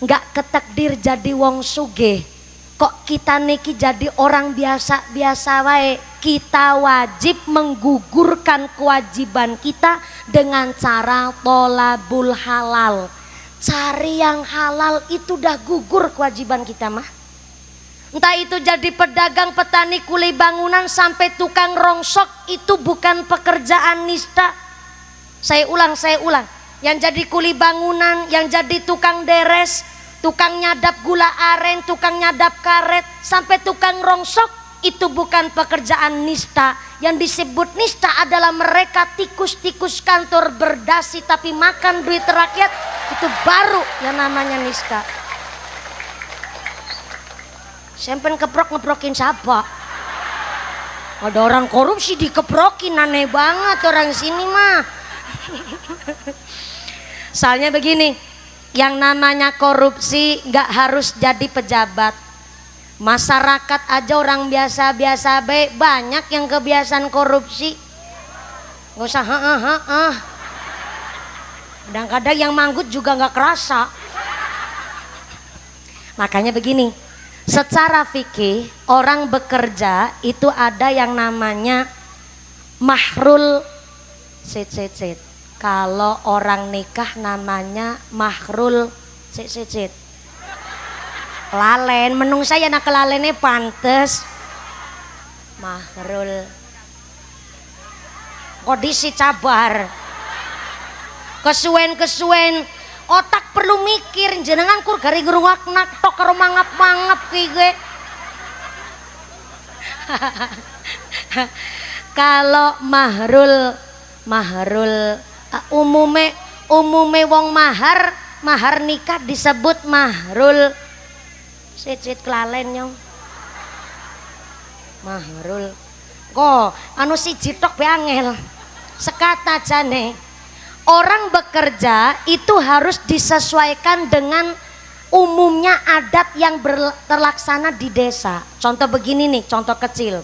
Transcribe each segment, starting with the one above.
nggak ketakdir jadi wong sugih, kok kita niki jadi orang biasa-biasa wae. Kita wajib menggugurkan kewajiban kita dengan cara tolabul halal. Cari yang halal itu udah gugur kewajiban kita mah. Entah itu jadi pedagang, petani, kuli bangunan, sampai tukang rongsok, itu bukan pekerjaan nista. Saya ulang. Yang jadi kuli bangunan, yang jadi tukang deres, tukang nyadap gula aren, tukang nyadap karet, sampai tukang rongsok, itu bukan pekerjaan nista. Yang disebut nista adalah mereka tikus-tikus kantor berdasi tapi makan duit rakyat. Itu baru yang namanya nista. Sempen ngeprokin siapa? Ada orang korupsi dikeprokin, aneh banget orang sini mah. Soalnya begini, yang namanya korupsi gak harus jadi pejabat. Masyarakat aja orang biasa-biasa baik, banyak yang kebiasaan korupsi. Gak usah kadang-kadang yang manggut juga gak kerasa. Makanya begini, secara fikih orang bekerja itu ada yang namanya mahrul. Kalau orang nikah namanya mahrul. Lalen, menung saya nak kelalennya pantes. Mahrul. Kondisi cabar. Kesuwen otak perlu mikir, jenengan kur gari geruak nak tok karo mangap-mangap kige. Kalau mahrul umume wong mahar nikah disebut mahrul. Sit kelalen nyong. Mahrul. Kok anu siji tok be angel. Sekata jane. Orang bekerja itu harus disesuaikan dengan umumnya adat yang terlaksana di desa. Contoh begini nih, contoh kecil.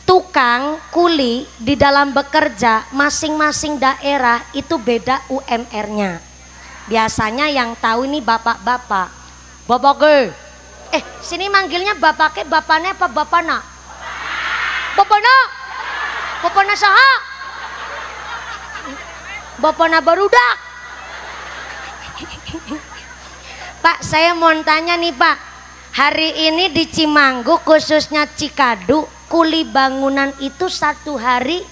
Tukang kuli di dalam bekerja masing-masing daerah itu beda UMR-nya. Biasanya yang tahu ini bapak-bapak. Bapak ke? Sini manggilnya bapaknya, bapaknya apa bapana? Bapana? Bapana saha? Bapana barudak. Pak, saya mau tanya nih Pak. Hari ini di Cimanggu khususnya Cikadu, kuli bangunan itu satu hari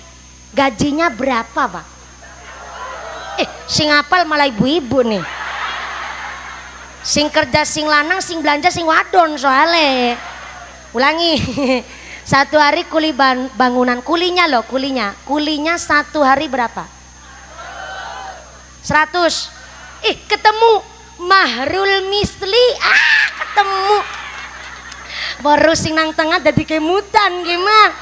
gajinya berapa Pak? Sing apal malah ibu-ibu nih. Sing kerja sing lanang, sing belanja sing wadon soalnya. Ulangi. Satu hari kuli bangunan, kulinya satu hari berapa? 100. Ketemu mahrul misli. Ketemu. Baru sing nang tengah jadi kemutan gimana?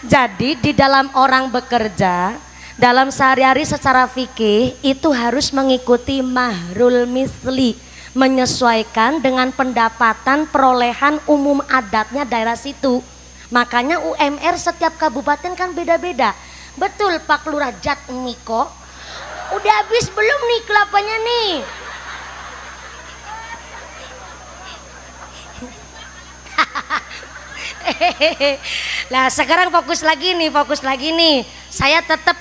Jadi di dalam orang bekerja, dalam sehari-hari secara fikih itu harus mengikuti mahrul misli, menyesuaikan dengan pendapatan perolehan umum adatnya daerah situ. Makanya UMR setiap kabupaten kan beda-beda. Betul Pak Lurah Jat Miko. Udah habis belum nih kelapanya nih? Nah sekarang fokus lagi nih. Saya tetap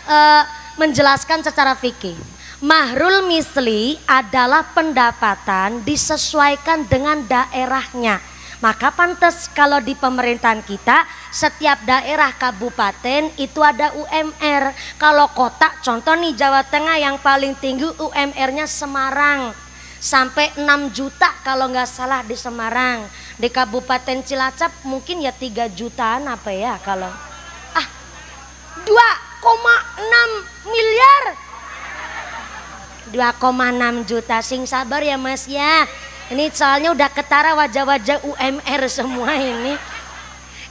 menjelaskan secara fikih. Mahrul misli adalah pendapatan disesuaikan dengan daerahnya. Maka pantas kalau di pemerintahan kita setiap daerah kabupaten itu ada UMR. Kalau kota contoh nih Jawa Tengah yang paling tinggi UMR-nya Semarang. Sampai 6 juta kalau nggak salah di Semarang. Di Kabupaten Cilacap mungkin ya 3 jutaan apa ya kalau 2,6 miliar 2,6 juta. Sing sabar ya Mas ya. Ini soalnya udah ketara wajah-wajah UMR semua ini.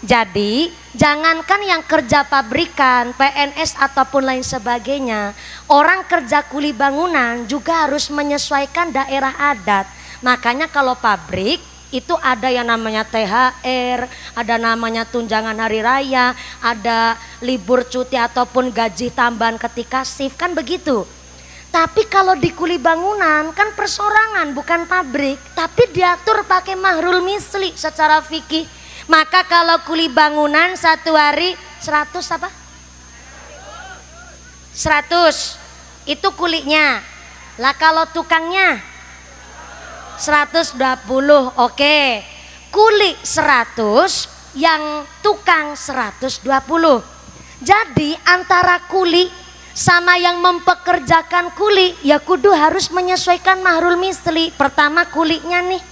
Jadi jangankan yang kerja pabrikan, PNS ataupun lain sebagainya, orang kerja kuli bangunan juga harus menyesuaikan daerah adat. Makanya kalau pabrik itu ada yang namanya THR, ada namanya tunjangan hari raya, ada libur cuti ataupun gaji tambahan ketika shift, kan begitu. Tapi kalau di kuli bangunan kan persorangan bukan pabrik, tapi diatur pakai mahrul misli secara fikih. Maka kalau kuli bangunan satu hari 100 apa? 100 itu kulinya. Lah kalau tukangnya 120, oke. Kuli 100, yang tukang 120. Jadi antara kuli sama yang mempekerjakan kuli ya kudu harus menyesuaikan mahrul misli. Pertama kulinya nih,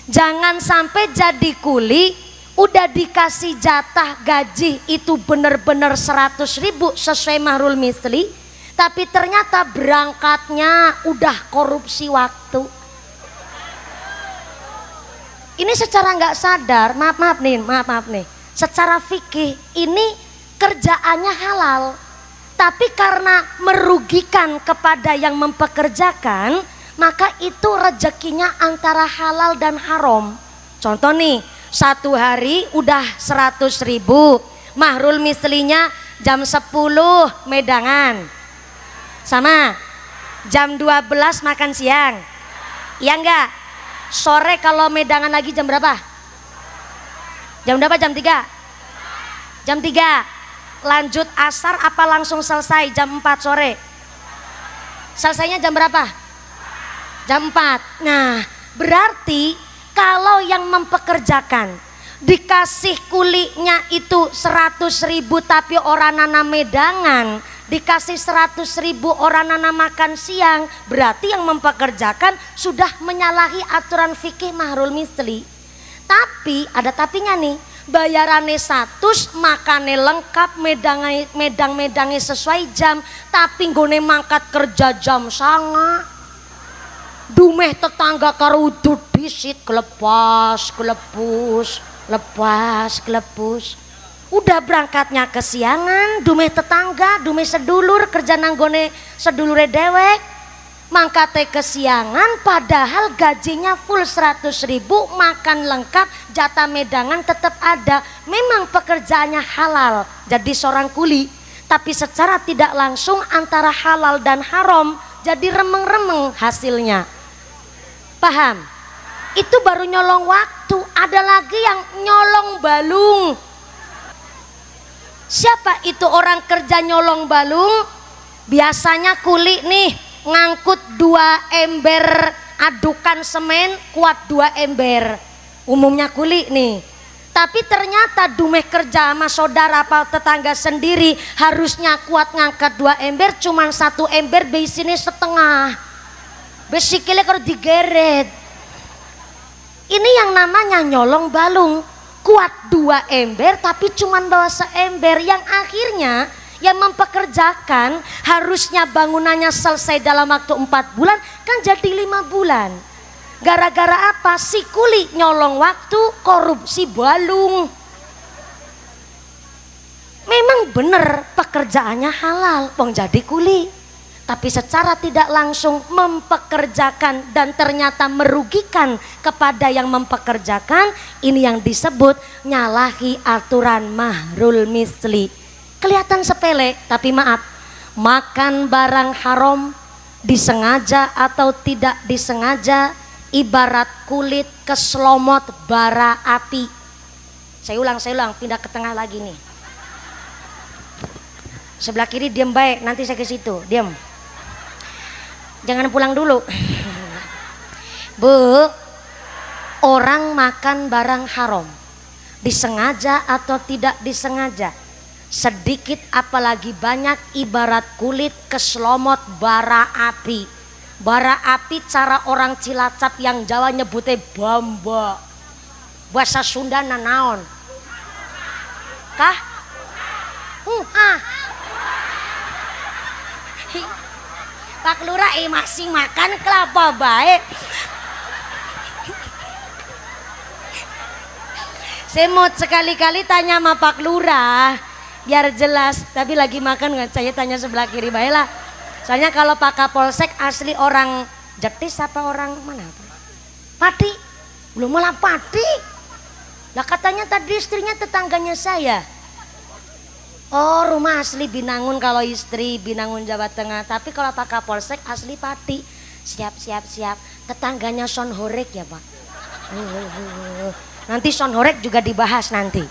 jangan sampai jadi kuli udah dikasih jatah gaji itu bener-bener 100.000 sesuai mahrul misli, tapi ternyata berangkatnya udah korupsi waktu. Ini secara nggak sadar, maaf nih, secara fikih ini kerjaannya halal, tapi karena merugikan kepada yang mempekerjakan, maka itu rezekinya antara halal dan haram. Contoh nih, satu hari udah 100.000, mahrul mislinya jam 10 medangan, sama jam 12 makan siang, iya enggak? Sore kalau medangan lagi jam berapa? Jam berapa? Jam 3? Jam 3 lanjut asar apa langsung selesai jam 4 sore? Selesainya jam berapa? Jam 4. Nah berarti kalau yang mempekerjakan dikasih kulinya itu 100.000 tapi orang nana medangan, dikasih 100.000 orang nana makan siang, berarti yang mempekerjakan sudah menyalahi aturan fikih mahrul misli. Tapi ada tapinya nih, bayarannya 100, makannya lengkap, medang-medangnya sesuai jam, tapi nggone mangkat kerja jam sanga. Dumeh tetangga karo udut disit kelepas, kelepus, lepas, kelepus. Udah berangkatnya kesiangan, dumeh tetangga, dumeh sedulur kerja nanggone sedulure dewek, mangkate kesiangan padahal gajinya full 100.000, makan lengkap, jatah medangan tetap ada. Memang pekerjaannya halal jadi seorang kuli, tapi secara tidak langsung antara halal dan haram jadi remeng-remeng hasilnya. Paham? Itu baru nyolong waktu. Ada lagi yang nyolong balung. Siapa itu orang kerja nyolong balung? Biasanya kuli nih ngangkut 2 ember adukan semen kuat 2 ember. Umumnya kuli nih. Tapi ternyata dumeh kerja sama saudara apa tetangga sendiri harusnya kuat ngangkat 2 ember, cuman 1 ember beisinnya setengah. Besikilnya kalau digeret. Ini yang namanya nyolong balung. Kuat 2 ember tapi cuman bawa seember, yang akhirnya yang mempekerjakan harusnya bangunannya selesai dalam waktu 4 bulan kan jadi 5 bulan. Gara-gara apa? Si kuli nyolong waktu, korupsi balung. Memang bener pekerjaannya halal, wong jadi kuli, tapi secara tidak langsung mempekerjakan dan ternyata merugikan kepada yang mempekerjakan. Ini yang disebut nyalahi aturan mahrul misli. Kelihatan sepele, tapi maaf, makan barang haram disengaja atau tidak disengaja ibarat kulit keslomot bara api. Saya ulang, pindah ke tengah lagi nih. Sebelah kiri diam baik, nanti saya ke situ, diam. Jangan pulang dulu. Bu, orang makan barang haram disengaja atau tidak disengaja, sedikit apalagi banyak ibarat kulit keslomot bara api. Bara api cara orang Cilacap yang Jawa nyebutnya bamba. Bahasa Sunda naon? Kah? Pak Lurah masih makan kelapa baik. Saya mau sekali-kali tanya sama Pak Lurah biar jelas, tapi lagi makan nggak, saya tanya sebelah kiri baik lah. Soalnya kalau Pak Kapolsek asli orang Jetis apa orang mana? Pati, belum malah Pati. Lah katanya tadi istrinya tetangganya saya. Oh, rumah asli Binangun kalau istri Binangun Jawa Tengah. Tapi kalau Pak Kapolsek asli Pati. Siap. Tetangganya Son Horek ya Pak. Nanti Son Horek juga dibahas nanti.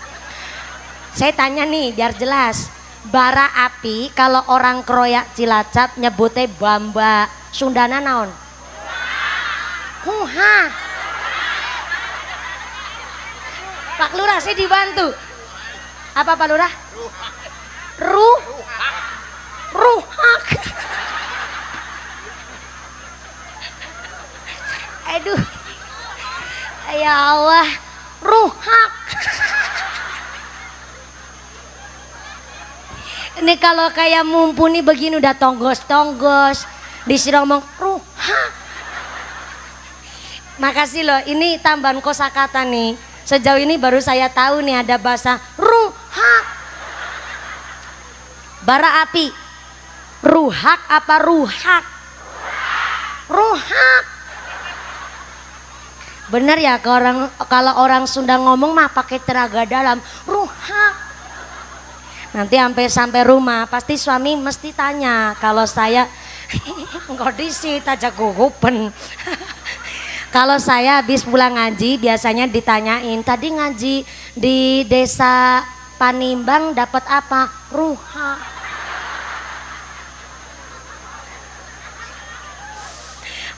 Saya tanya nih biar jelas. Bara api kalau orang Kroyak Cilacap nyebutnya bamba. Sundana naon? Huha. Pak Lurah saya dibantu. Apa Pak Lurah? Ruhak. Aduh. Ya Allah, ruhak. Ini kalau kayak mumpuni begini udah tonggos. Disuruh ngomong ruhak. Makasih loh, ini tambahan kosakata nih. Sejauh ini baru saya tahu nih ada bahasa ruhak. Bara api. Ruhak apa ruhak? Ruhak. Bener ya kalau orang Sunda ngomong mah pakai tenaga dalam. Ruhak. Nanti sampai rumah pasti suami mesti tanya kalau saya kondisi aja gugupen. Kalau saya habis pulang ngaji biasanya ditanyain, tadi ngaji di desa Panimbang dapat apa? Ruha.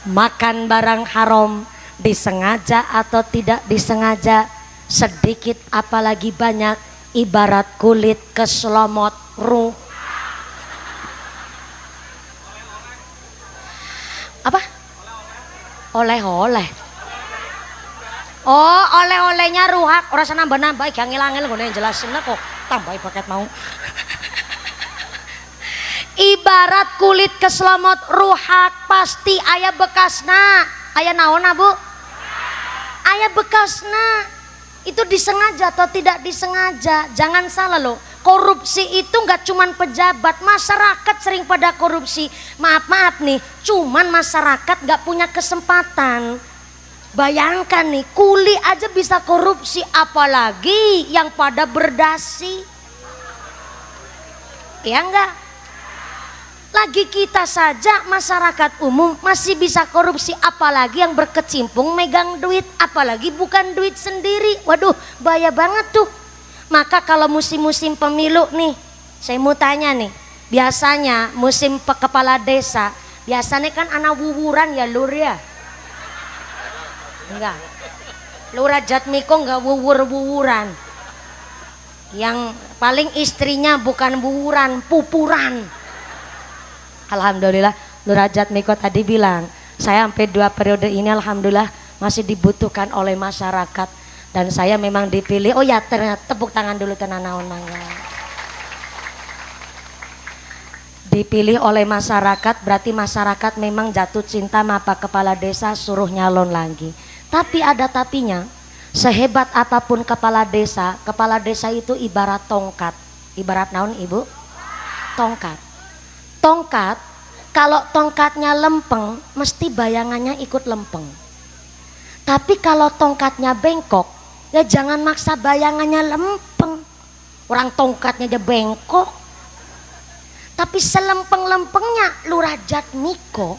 Makan barang haram disengaja atau tidak disengaja, sedikit apalagi banyak, ibarat kulit keselomot ruh. Apa? Oleh-oleh. Oh, oleh-olehnya ruhak. Ora nambah-nambah yang ngilangil ngene jelasin kok tambahi paket mau. Ibarat kulit keselomot ruhak pasti aya bekasna. Aya naonna Bu? Aya bekasna. Itu disengaja atau tidak disengaja. Jangan salah loh. Korupsi itu nggak cuman pejabat, masyarakat sering pada korupsi. Maaf nih, cuman masyarakat nggak punya kesempatan. Bayangkan nih, kuli aja bisa korupsi, apalagi yang pada berdasi. Ya enggak? Lagi kita saja masyarakat umum masih bisa korupsi, apalagi yang berkecimpung megang duit, apalagi bukan duit sendiri. Waduh, bahaya banget tuh. Maka kalau musim-musim pemilu nih, saya mau tanya nih, biasanya musim kepala desa, biasanya kan anak wuwuran ya Lur ya? Enggak. Lurah Jatmiko enggak wuwuran. Yang paling istrinya bukan wuwuran, pupuran. Alhamdulillah Lurah Jatmiko tadi bilang, saya sampai 2 periode ini alhamdulillah masih dibutuhkan oleh masyarakat. Dan saya memang dipilih. Oh ya, ternyata tepuk tangan dulu tenan naon mangga. Dipilih oleh masyarakat berarti masyarakat memang jatuh cinta sama Pak Kepala Desa, suruh nyalon lagi. Tapi ada tapinya. Sehebat apapun kepala desa itu ibarat tongkat. Ibarat naon Ibu? Tongkat. Tongkat, kalau tongkatnya lempeng, mesti bayangannya ikut lempeng. Tapi kalau tongkatnya bengkok, ya jangan maksa bayangannya lempeng. Orang tongkatnya aja bengkok. Tapi selempeng-lempengnya Lurah Jatmiko.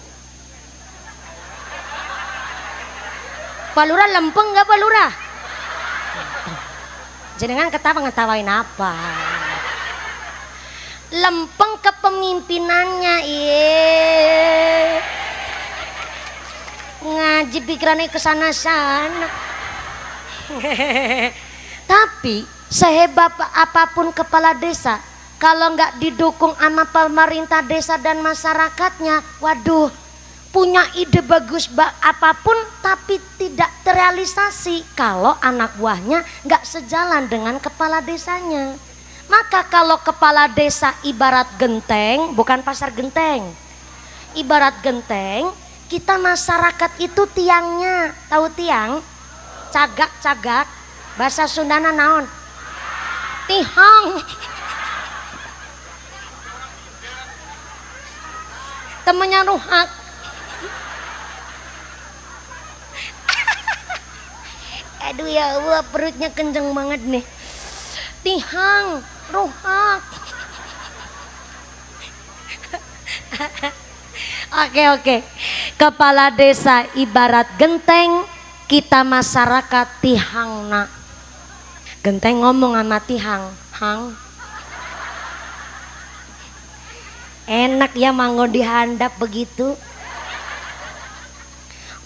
Pak Lurah lempeng gak Pak Lurah? Jenengan ngetawain apa? Lempeng kepemimpinannya, iya. Ngaji pikirannya kesana-sana. Tapi sehebat apapun kepala desa, kalau nggak didukung sama pemerintah desa dan masyarakatnya, waduh, punya ide bagus apapun tapi tidak terrealisasi kalau anak buahnya nggak sejalan dengan kepala desanya. Maka kalau kepala desa ibarat genteng, bukan pasar genteng, ibarat genteng, kita masyarakat itu tiangnya. Tahu tiang? Cagak, bahasa Sundana naon? Tihang. Temennya ruhak. Aduh ya Allah, perutnya kenceng banget nih. Tihang, ruhak. Oke. Kepala desa ibarat genteng, kita masyarakat tihangna. Genteng ngomong sama tihang, hang. Enak ya manggon dihandap begitu.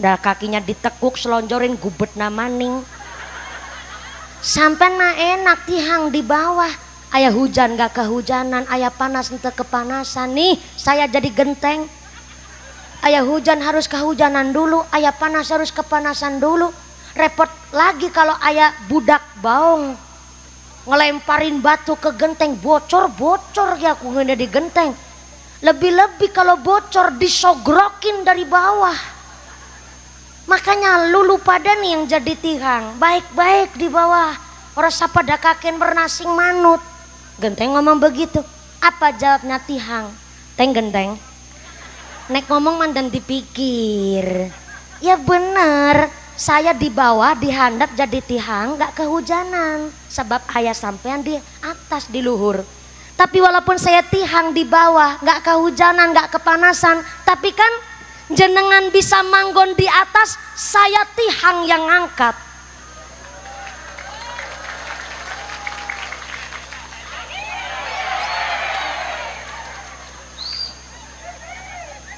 Udah kakinya ditekuk, selonjorin gubet namaning. Sampai mah enak tihang di bawah. Ayah hujan gak kehujanan, ayah panas ente kepanasan. Nih saya jadi genteng. Ayah hujan harus kehujanan dulu, ayah panas harus kepanasan dulu. Repot lagi kalau ayah budak baung ngelemparin batu ke genteng, bocor ya aku di genteng. Lebih-lebih kalau bocor disogrokin dari bawah. Makanya lulu pada nih yang jadi tihang, baik-baik di bawah. Orang sapa dakaken bernasing manut. Genteng ngomong begitu. Apa jawabnya tihang? Teng genteng. Nek ngomong mandan dipikir. Ya bener, saya di bawah dihandap jadi tihang gak kehujanan. Sebab ayah sampean di atas di luhur. Tapi walaupun saya tihang di bawah gak kehujanan, gak kepanasan. Tapi kan jenengan bisa manggon di atas, saya tihang yang angkat.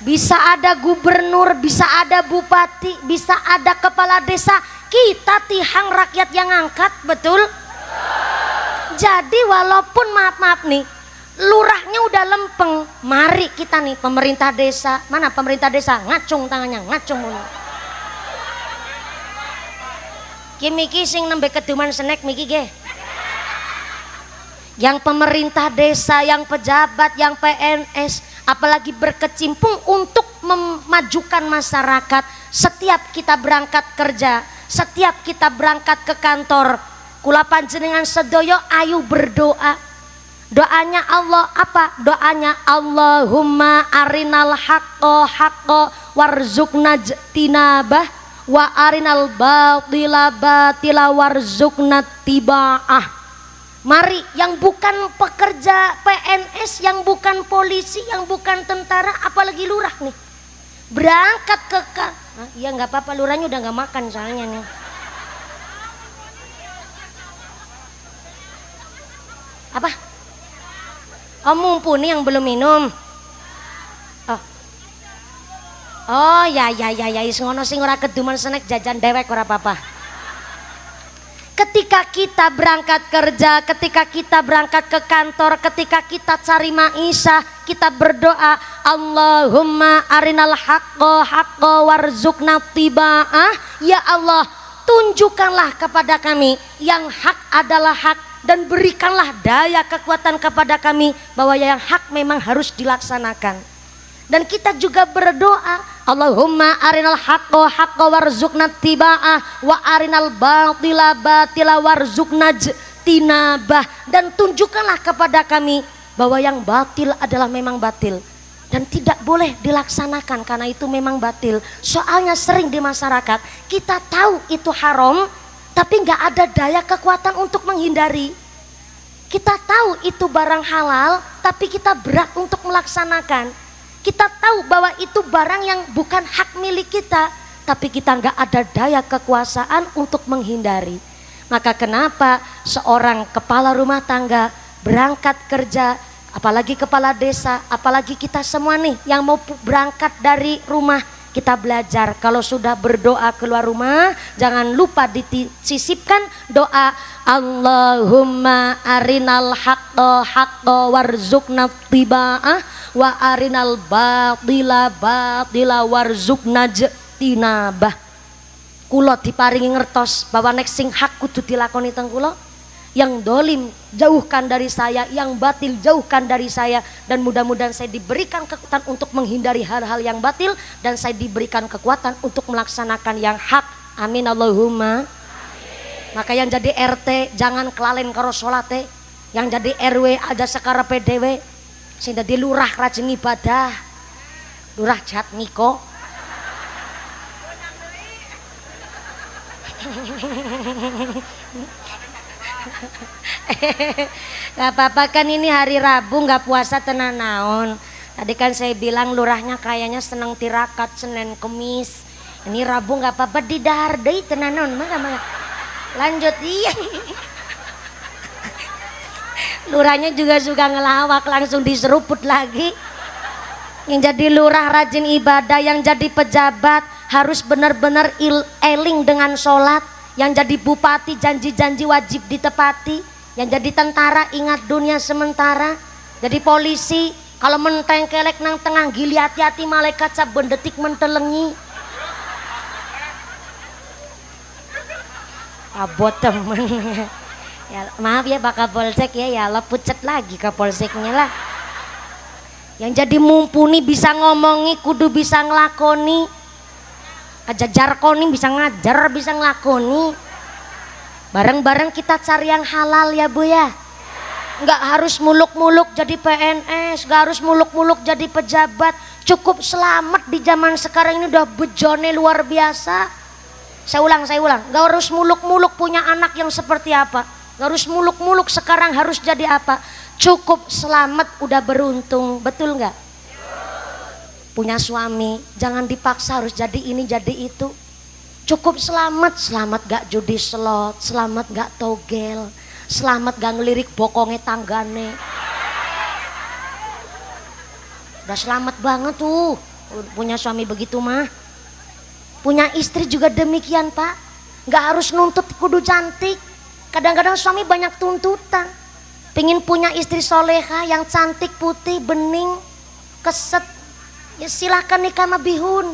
Bisa ada gubernur, bisa ada bupati, bisa ada kepala desa, kita tihang rakyat yang angkat, betul? Jadi walaupun maaf nih, lurahnya udah lempeng, mari kita nih pemerintah desa, mana pemerintah desa, ngacung tangannya, ngacung mulu. Miki sing nembe keduman senek miki ge. Yang pemerintah desa, yang pejabat, yang PNS, apalagi berkecimpung untuk memajukan masyarakat. Setiap kita berangkat kerja, setiap kita berangkat ke kantor, kula panjenengan sedoyo ayu berdoa. Doanya Allah apa? Doanya Allahumma arinal haqqo haqqo warzuqna tinabah wa arinal batila batila warzuqna tiba'ah. Mari yang bukan pekerja PNS, yang bukan polisi, yang bukan tentara, apalagi lurah nih, berangkat ke ya nggak apa-apa, lurahnya udah nggak makan soalnya nih. Apa? Oh mumpuni yang belum minum. Oh ya ngono sing ora keduman senek jajan dewek ora apa-apa. Ketika kita berangkat kerja, ketika kita berangkat ke kantor, ketika kita cari maisha, kita berdoa Allahumma arinal haqqo haqqo warzuqna tiba'ah. Ya Allah, tunjukkanlah kepada kami yang hak adalah hak, dan berikanlah daya kekuatan kepada kami bahwa yang hak memang harus dilaksanakan. Dan kita juga berdoa Allahumma arinal haqqo haqqo warzuqna tiba'ah wa arinal batila batila warzuqna tinabah. Dan tunjukkanlah kepada kami bahwa yang batil adalah memang batil dan tidak boleh dilaksanakan karena itu memang batil. Soalnya sering di masyarakat kita tahu itu haram tapi nggak ada daya kekuatan untuk menghindari. Kita tahu itu barang halal tapi kita berat untuk melaksanakan. Kita tahu bahwa itu barang yang bukan hak milik kita, tapi kita nggak ada daya kekuasaan untuk menghindari. Maka kenapa seorang kepala rumah tangga berangkat kerja, apalagi kepala desa, apalagi kita semua nih yang mau berangkat dari rumah, kita belajar kalau sudah berdoa keluar rumah, jangan lupa disisipkan doa Allahumma arinal haqqo haqqo warzuqna tiba'ah wa arinal batila batila warzuqna tinabah. Kula diparingi ngertos bahwa nek sing hak kudu dilakoni teng kula, yang dolim jauhkan dari saya, yang batil jauhkan dari saya, dan mudah-mudahan saya diberikan kekuatan untuk menghindari hal-hal yang batil dan saya diberikan kekuatan untuk melaksanakan yang hak. Amin Allahumma. Maka yang jadi RT jangan kelalen karo salate, yang jadi RW ada sekarepe dhewe, sing dadi lurah rajin ibadah, lurah jatmiko. Gak apa-apa kan ini hari Rabu, gak puasa tenan naon. Tadi kan saya bilang lurahnya kayaknya seneng tirakat Senin Kemis. Ini Rabu nggak apa-apa didahar deui tenanon mah. Lanjut iya. Lurahnya juga suka ngelawak langsung diseruput lagi. Yang jadi lurah rajin ibadah, yang jadi pejabat harus benar-benar eling dengan sholat. Yang jadi bupati janji-janji wajib ditepati. Yang jadi tentara ingat dunia sementara. Jadi polisi kalau menteng kelek nang tengah gili hati-hati malaikat saben detik mentelengi. Abot temen. Ya, maaf ya Pak Kapolsek ya lo pucet lagi Kapolseknya lah. Yang jadi mumpuni bisa ngomongi kudu bisa ngelakoni. Aja jarkoni bisa ngajar bisa ngelakoni. Bareng-bareng kita cari yang halal ya Bu ya. Nggak harus muluk-muluk jadi PNS, nggak harus muluk-muluk jadi pejabat. Cukup selamat di zaman sekarang ini udah bejone luar biasa. Saya ulang, nggak harus muluk-muluk punya anak yang seperti apa. Nggak harus muluk-muluk sekarang harus jadi apa. Cukup selamat udah beruntung, betul nggak? Punya suami, jangan dipaksa harus jadi ini jadi itu. Cukup selamat gak judi slot, selamat gak togel, selamat gak ngelirik bokongnya tanggane. Udah selamat banget tuh punya suami begitu mah. Punya istri juga demikian Pak. Gak harus nuntut kudu cantik. Kadang-kadang suami banyak tuntutan. Pengen punya istri soleha yang cantik, putih, bening, keset. Ya silahkan nikah sama bihun.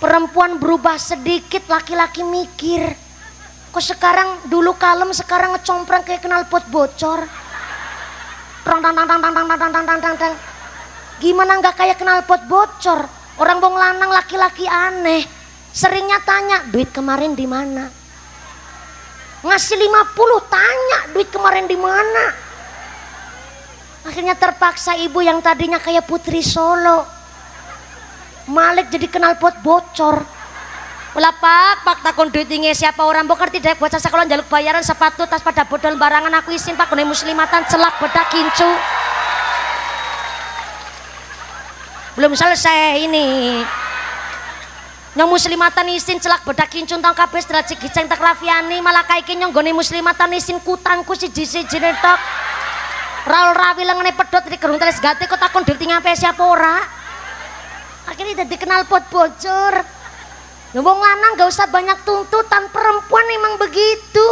Perempuan berubah sedikit, laki-laki mikir. Kok sekarang dulu kalem, sekarang ngecomprang kayak knalpot bocor. Gimana nggak kayak knalpot bocor? Orang bong lanang laki-laki aneh. Seringnya tanya, duit kemarin di mana? Ngasih 50 tanya, duit kemarin di mana? Akhirnya terpaksa ibu yang tadinya kayak putri Solo Malik jadi knalpot bocor. Ulah pak takon duitinge siapa orang bokar tidak buat sekolah jaluk bayaran sepatu tas pada bodol barangan aku isin pak kone muslimatan celak bedak kincu. Belum selesai ini. Nyong muslimatan isin celak bedak kincu tang kabeh setelah cigiceng tak rafiani malah kaiki nyong gone muslimatan isin kutangku siji-siji tok. Raul rawi lengene pedot di gerung teles gate kok takon duitinge apa siapa ora. Akhirnya jadi knalpot bocor. Ngomong lanang gak usah banyak tuntutan, perempuan emang begitu.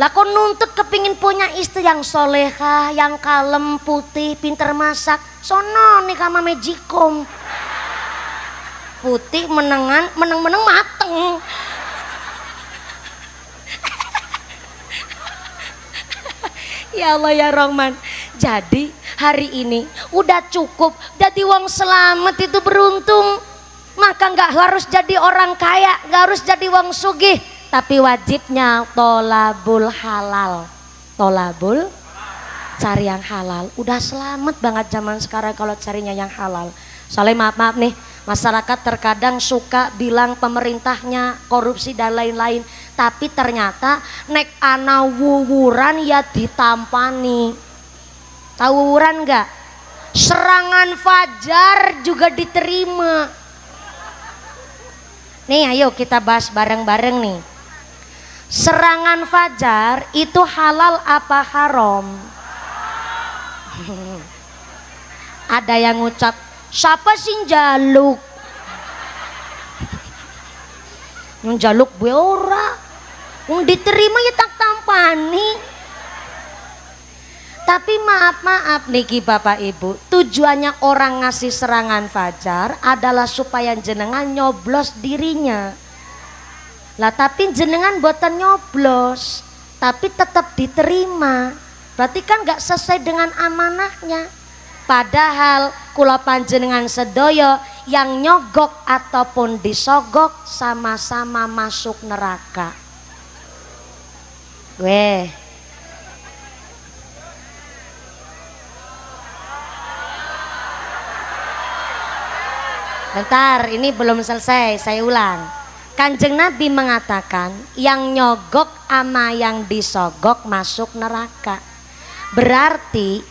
Lah kok nuntut kepingin punya istri yang soleha, yang kalem, putih, pinter masak. Sono nih sama Magicom. Putih menengan, meneng-meneng mateng. Ya Allah ya Rahman. Jadi hari ini udah cukup jadi wong selamat itu beruntung. Maka nggak harus jadi orang kaya, nggak harus jadi wong sugih, tapi wajibnya tolabul halal. Tolabul cari yang halal. Udah selamat banget zaman sekarang kalau carinya yang halal. Soalnya maaf nih, masyarakat terkadang suka bilang pemerintahnya korupsi dan lain-lain, tapi ternyata nek ana wuwuran ya ditampani. Tahu wuwuran nggak? Serangan fajar juga diterima. Nih ayo kita bahas bareng-bareng nih. Serangan fajar itu halal apa haram? Ada yang ngucap, siapa sih jaluk? Yang jaluk gue ora. Yang diterima ya tak tampani. Tapi maaf niki Bapak Ibu, tujuannya orang ngasih serangan fajar adalah supaya jenengan nyoblos dirinya. Lah tapi jenengan boten nyoblos, tapi tetap diterima. Berarti kan gak sesuai dengan amanahnya. Padahal kula panjenengan sedoyo yang nyogok ataupun disogok sama-sama masuk neraka. Weh. Bentar, ini belum selesai, saya ulang. Kanjeng Nabi mengatakan yang nyogok ama yang disogok masuk neraka. Berarti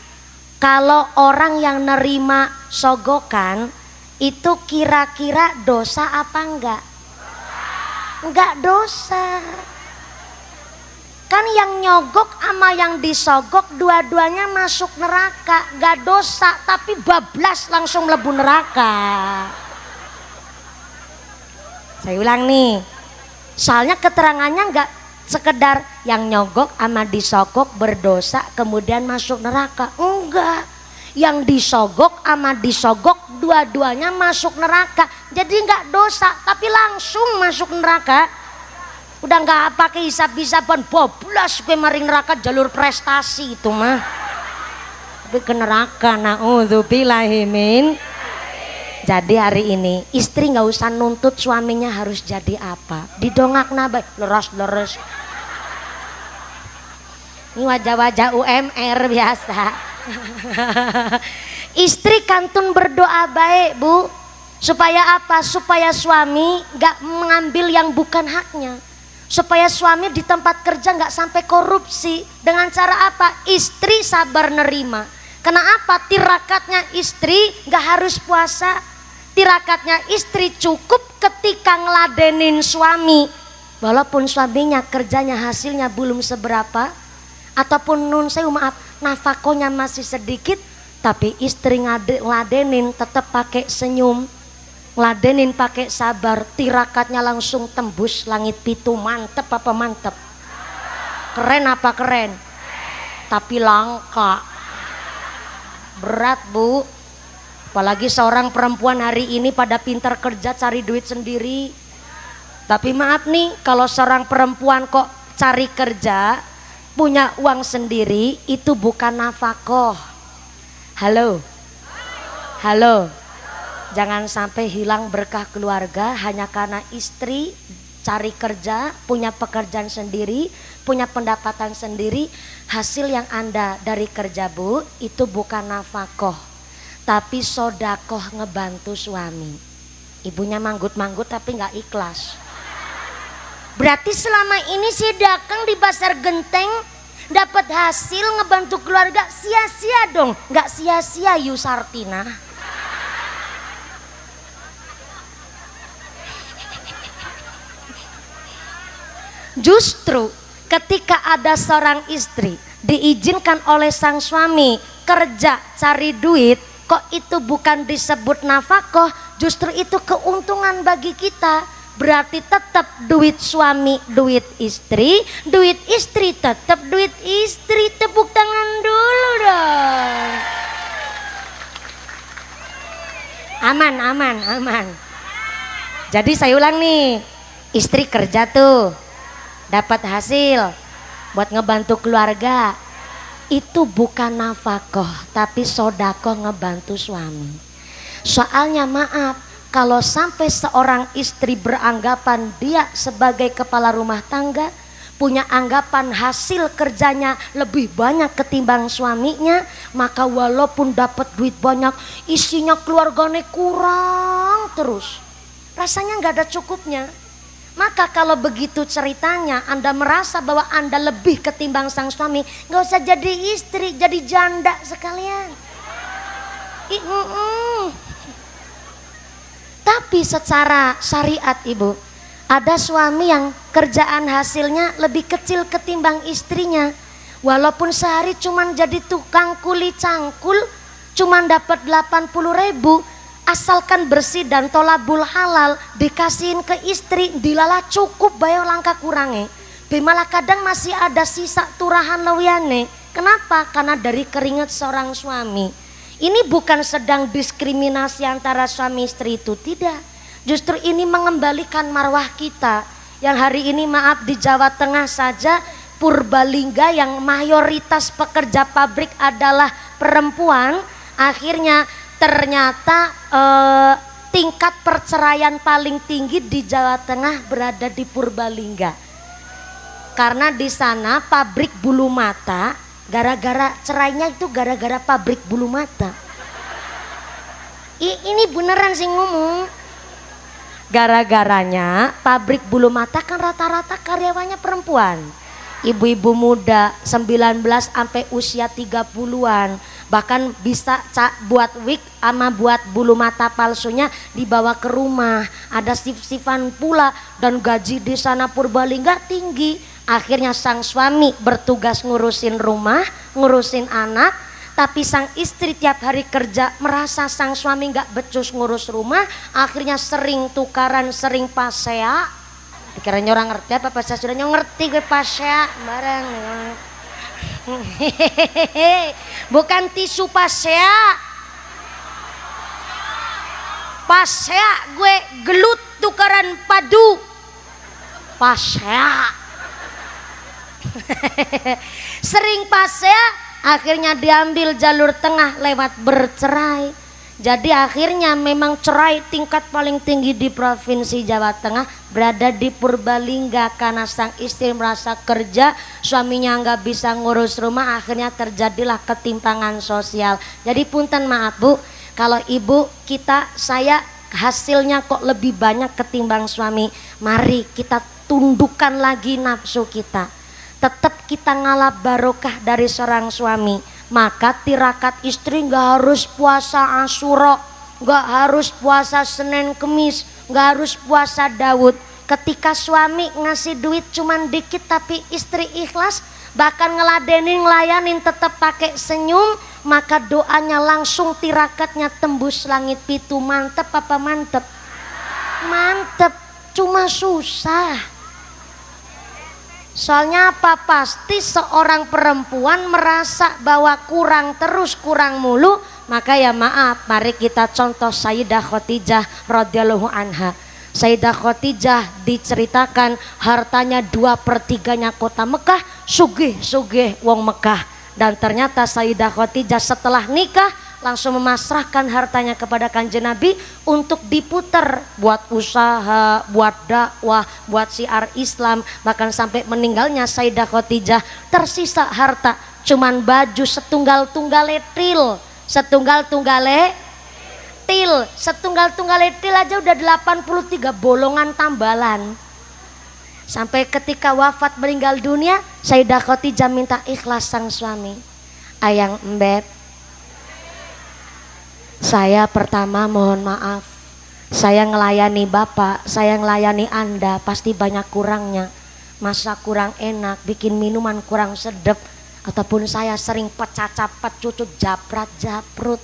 kalau orang yang nerima sogokan itu kira-kira dosa apa enggak? Enggak dosa. Kan yang nyogok sama yang disogok dua-duanya masuk neraka, gak dosa, tapi bablas langsung lebu neraka. Saya ulang nih, soalnya keterangannya gak sekedar yang nyogok sama disogok berdosa kemudian masuk neraka. Enggak, yang disogok sama disogok dua-duanya masuk neraka. Jadi gak dosa tapi langsung masuk neraka. Udah nggak pakai hisap-hisapan, bablas gue mari neraka jalur prestasi itu mah. Tapi ke neraka, naudzubillahi min. Jadi hari ini istri nggak usah nuntut suaminya harus jadi apa. Didongak nabai, leres. Ini wajah-wajah UMR biasa. Istri kantun berdoa baik bu. Supaya apa? Supaya suami nggak mengambil yang bukan haknya. Supaya suami di tempat kerja nggak sampai korupsi. Dengan cara apa? Istri sabar nerima. Kenapa? Tirakatnya istri nggak harus puasa. Tirakatnya istri cukup ketika ngeladenin suami. Walaupun suaminya kerjanya hasilnya belum seberapa, ataupun nun saya maaf nafakonya masih sedikit, tapi istri ngeladenin tetap pakai senyum. Ngeladenin pakai sabar, tirakatnya langsung tembus langit pitu. Mantep apa mantep? Keren apa keren? Tapi langka. Berat bu. Apalagi seorang perempuan hari ini pada pintar kerja cari duit sendiri. Tapi maaf nih, kalau seorang perempuan kok cari kerja punya uang sendiri itu bukan nafkah. Halo. Jangan sampai hilang berkah keluarga hanya karena istri cari kerja, punya pekerjaan sendiri, punya pendapatan sendiri. Hasil yang Anda dari kerja bu, itu bukan nafkah, tapi sodakoh ngebantu suami. Ibunya manggut-manggut tapi nggak ikhlas. Berarti selama ini si dagang di pasar genteng dapat hasil ngebantu keluarga, sia-sia dong. Nggak sia-sia Yusartina. Justru ketika ada seorang istri diizinkan oleh sang suami kerja cari duit, kok itu bukan disebut nafkah, justru itu keuntungan bagi kita. Berarti tetap duit suami duit istri tetap duit istri. Tepuk tangan dulu dong. Aman. Jadi saya ulang nih, istri kerja tuh dapat hasil buat ngebantu keluarga, itu bukan nafkah tapi sodakoh ngebantu suami. Soalnya maaf, kalau sampai seorang istri beranggapan dia sebagai kepala rumah tangga, punya anggapan hasil kerjanya lebih banyak ketimbang suaminya, maka walaupun dapat duit banyak, isinya keluarganya kurang terus, rasanya nggak ada cukupnya. Maka kalau begitu ceritanya Anda merasa bahwa Anda lebih ketimbang sang suami, nggak usah jadi istri, jadi janda sekalian. Tapi secara syariat ibu, ada suami yang kerjaan hasilnya lebih kecil ketimbang istrinya. Walaupun sehari cuman jadi tukang kuli cangkul, cuman dapat 80.000, asalkan bersih dan tolabul halal, dikasihin ke istri, dilala cukup bayar langka kurangnya. Malah kadang masih ada sisa turahan lewiane. Kenapa? Karena dari keringat seorang suami. Ini bukan sedang diskriminasi antara suami istri itu, tidak. Justru ini mengembalikan marwah kita. Yang hari ini maaf di Jawa Tengah saja, Purbalingga yang mayoritas pekerja pabrik adalah perempuan, akhirnya ternyata tingkat perceraian paling tinggi di Jawa Tengah berada di Purbalingga. Karena di sana pabrik bulu mata, gara-gara cerainya itu gara-gara pabrik bulu mata. Ini beneran sih ngomong. Gara-garanya pabrik bulu mata kan rata-rata karyawannya perempuan. Ibu-ibu muda 19 sampai usia 30-an. Bahkan bisa buat wig sama buat bulu mata palsunya dibawa ke rumah. Ada sif-sifan pula dan gaji di sana Purbalingga tinggi. Akhirnya sang suami bertugas ngurusin rumah, ngurusin anak. Tapi sang istri tiap hari kerja merasa sang suami nggak becus ngurus rumah, akhirnya sering tukaran, sering pasea. Dikiranya orang ngerti apa pasea, sudahnya ngerti gue pasea bareng. Bukan tisu pasea. Pasea gue gelut tukaran padu. Pasea. Sering pasea. Akhirnya diambil jalur tengah lewat bercerai. Jadi akhirnya memang cerai tingkat paling tinggi di Provinsi Jawa Tengah berada di Purbalingga karena sang istri merasa kerja, suaminya nggak bisa ngurus rumah, akhirnya terjadilah ketimpangan sosial. Jadi punten maaf Bu, kalau ibu saya hasilnya kok lebih banyak ketimbang suami. Mari kita tundukkan lagi nafsu kita. Tetap kita ngalap barokah dari seorang suami. Maka tirakat istri nggak harus puasa Asyura, nggak harus puasa Senin Kemis, nggak harus puasa Daud. Ketika suami ngasih duit cuman dikit tapi istri ikhlas, bahkan ngeladenin, ngelayanin, tetap pakai senyum, maka doanya langsung tirakatnya tembus langit pitu. Mantep apa mantep? Mantep, cuma susah. Soalnya apa? Pasti seorang perempuan merasa bahwa kurang terus, kurang mulu. Maka ya maaf, mari kita contoh Sayyidah Khadijah radhiyallahu anha. Sayyidah Khadijah diceritakan hartanya 2/3 kota Mekah, sugih wong Mekah. Dan ternyata Sayyidah Khadijah setelah nikah langsung memasrahkan hartanya kepada Kanjeng Nabi untuk diputar buat usaha, buat dakwah, buat syiar Islam. Bahkan sampai meninggalnya Sayyidah Khadijah tersisa harta cuman baju setunggal-tunggale til, setunggal-tunggale til aja udah 83 bolongan tambalan. Sampai ketika wafat meninggal dunia, Sayyidah Khadijah minta ikhlas sang suami. Ayang embeb, saya pertama mohon maaf, saya ngelayani Bapak, saya ngelayani Anda pasti banyak kurangnya. Masak kurang enak, bikin minuman kurang sedep, ataupun saya sering pecah-capet, cucut japrat-japrut.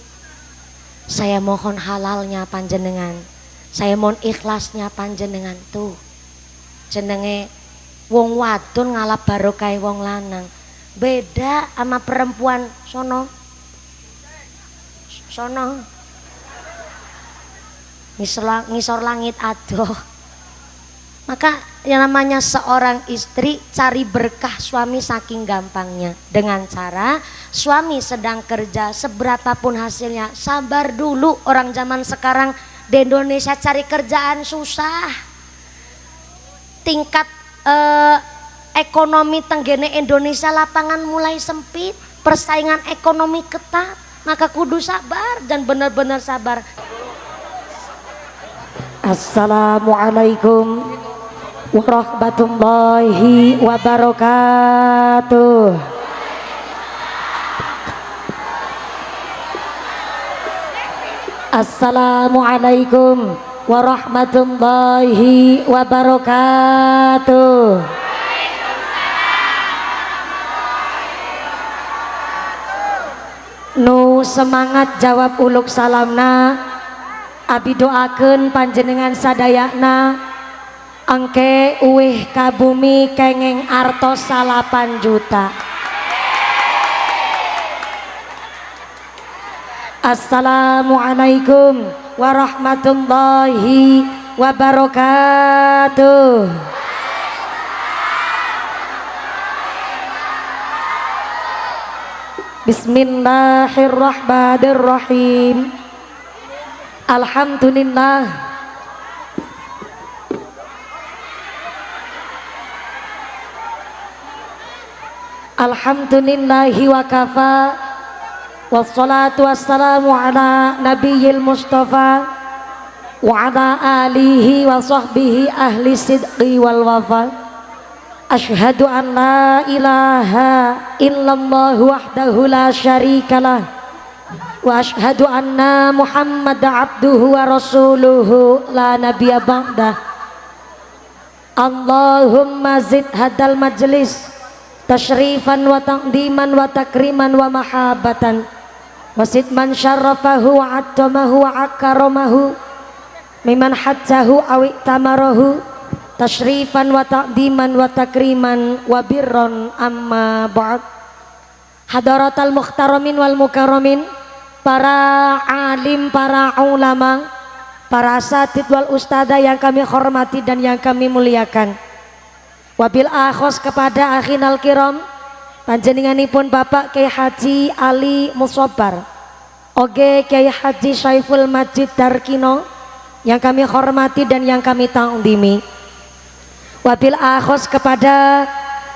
Saya mohon halalnya panjenengan, saya mohon ikhlasnya panjenengan. Tuh jenenge wong wadon ngalap barokah wong lanang. Beda sama perempuan sono ngisor langit adoh. Maka yang namanya seorang istri cari berkah suami saking gampangnya, dengan cara suami sedang kerja seberapapun hasilnya sabar dulu. Orang zaman sekarang di Indonesia cari kerjaan susah, tingkat ekonomi tenggene Indonesia lapangan mulai sempit, persaingan ekonomi ketat. Maka kudu sabar dan benar-benar sabar. Assalamualaikum warahmatullahi wabarakatuh. Assalamualaikum warahmatullahi wabarakatuh. Nu semangat jawab uluk salamna, abi doakeun panjenengan sadayana engke uwih ka bumi kengeng artos 8 juta. Assalamualaikum warahmatullahi wabarakatuh. Bismillahirrahmanirrahim. Alhamdulillah. Alhamdulillahi wa kafa. Wassalatu wassalamu ala nabiyil mustafa wa ala alihi wa sahbihi ahli sidqi wal wafa. Asyhadu an la ilaha illallah wahdahu la syarikalah wa asyhadu anna Muhammad abduhu wa rasuluhu la nabiyya ba'dah. Allahumma zid hadal majlis tashrifan wa taqdiman wa takriman wa mahabatan wasid man syarrafahu wa addamahu wa akaramahu miman hajjahu awi tamarahu tashrifan wa taqdiman wa takriman wa birron amma ba'd. Hadaratal muhtaramin wal mukarramin, para alim, para ulama, para asatid wal ustada yang kami hormati dan yang kami muliakan. Wabil akhos kepada akhinal kiram panjenenganipun Bapak Kyai Haji Ali Musobbar oge Kyai Haji Syaiful Majid Darkino yang kami hormati dan yang kami ta'zimi. Wabil akhos kepada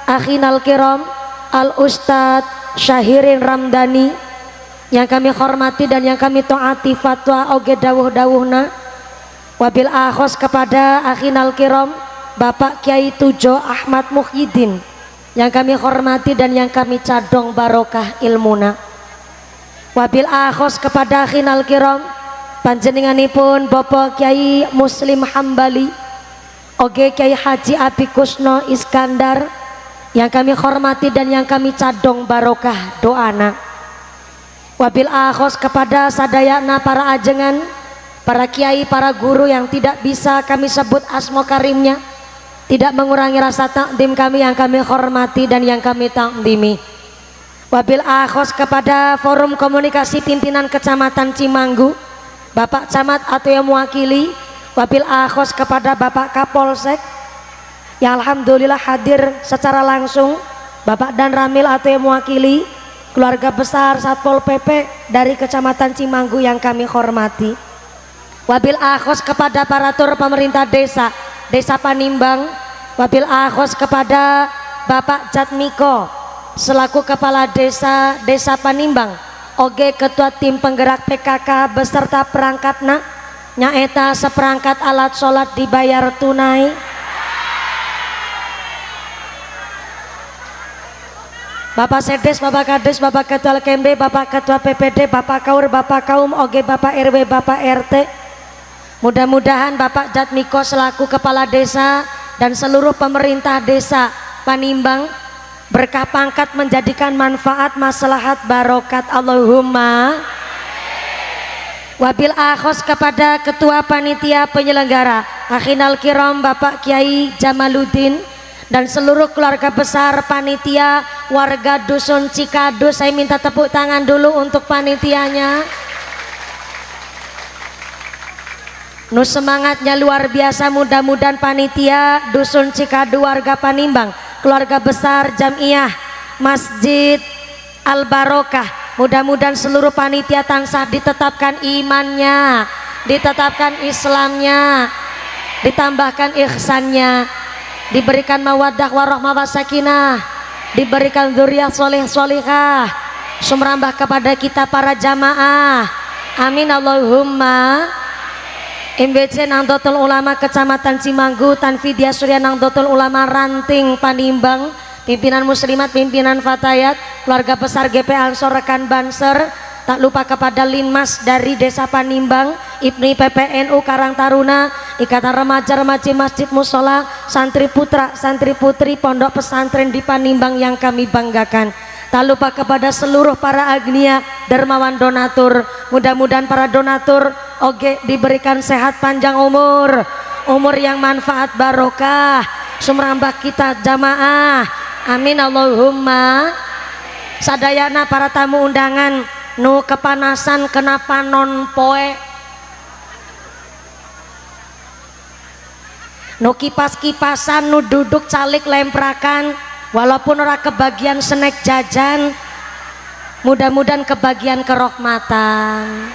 akhinal kiram Al Ustad Syahirin Ramdhani yang kami hormati dan yang kami taati fatwa oge dawuh-dawuhna. Wabil akhos kepada akhinal kiram Bapak Kiai Tujo Ahmad Muhyiddin yang kami hormati dan yang kami cadong barokah ilmuna. Wabil akhos kepada akhinal kiram panjenenganipun Bapak Kiai Muslim Hambali oge Kiai Haji Abi Kusno Iskandar yang kami hormati dan yang kami cadong barokah doana. Wabil akhos kepada sadayana para ajengan, para kiai, para guru yang tidak bisa kami sebut asma karimnya, tidak mengurangi rasa takdim kami yang kami hormati dan yang kami takdimi. Wabil akhos kepada forum komunikasi pimpinan Kecamatan Cimanggu, Bapak Camat atau yang mewakili. Wabil akhos kepada Bapak Kapolsek yang alhamdulillah hadir secara langsung, Bapak Dan Ramil atau yang mewakili keluarga besar Satpol PP dari Kecamatan Cimanggu yang kami hormati. Wabil akhos kepada aparatur pemerintah desa Panimbang. Wabil akhos kepada Bapak Jatmiko selaku kepala desa Panimbang oge ketua tim penggerak PKK beserta perangkatna nyaeta seperangkat alat sholat dibayar tunai. Bapak Sedes, Bapak Kades, Bapak Ketua LKMD, Bapak Ketua PPD, Bapak Kaur, Bapak Kaum, oge Bapak RW, Bapak RT. Mudah-mudahan Bapak Jatmiko selaku kepala desa dan seluruh pemerintah desa Panimbang berkah pangkat menjadikan manfaat maslahat barokat Allahumma. Wabil akhos kepada ketua panitia penyelenggara akhinal kiram Bapak Kiai Jamaluddin dan seluruh keluarga besar panitia warga Dusun Cikadu. Saya minta tepuk tangan dulu untuk panitianya. Nu semangatnya luar biasa, mudah-mudahan panitia Dusun Cikadu warga Panimbang, keluarga besar Jamiah Masjid Al Barokah, mudah-mudahan seluruh panitia tansah ditetapkan imannya, ditetapkan Islamnya, ditambahkan ihsannya, diberikan mawaddah warahmah wasakinah, diberikan dzurriyyah soleh solihah, sumrambah kepada kita para jamaah, amin Allahumma. MBC Nahdlatul Ulama Kecamatan Cimanggu, Tanfidia Surya Nahdlatul Ulama Ranting Panimbang, pimpinan muslimat, pimpinan fatayat, keluarga besar GP Ansor, rekan Banser, tak lupa kepada Linmas dari Desa Panimbang, IPNI PPNU Karang Taruna, Ikatan Remaja-Remaja Masjid Musola, santri putra, santri putri Pondok Pesantren di Panimbang yang kami banggakan. Tak lupa kepada seluruh para agnia dermawan donatur, mudah-mudahan para donatur oge diberikan sehat panjang umur, umur yang manfaat barokah, sumrambah kita jamaah, amin Allahumma. Sadayana para tamu undangan nu kepanasan kenapa non poe, nu kipas-kipasan, nu duduk calik lemprakan, walaupun ora kebagian snack jajan, mudah-mudahan kebagian kerahmatan,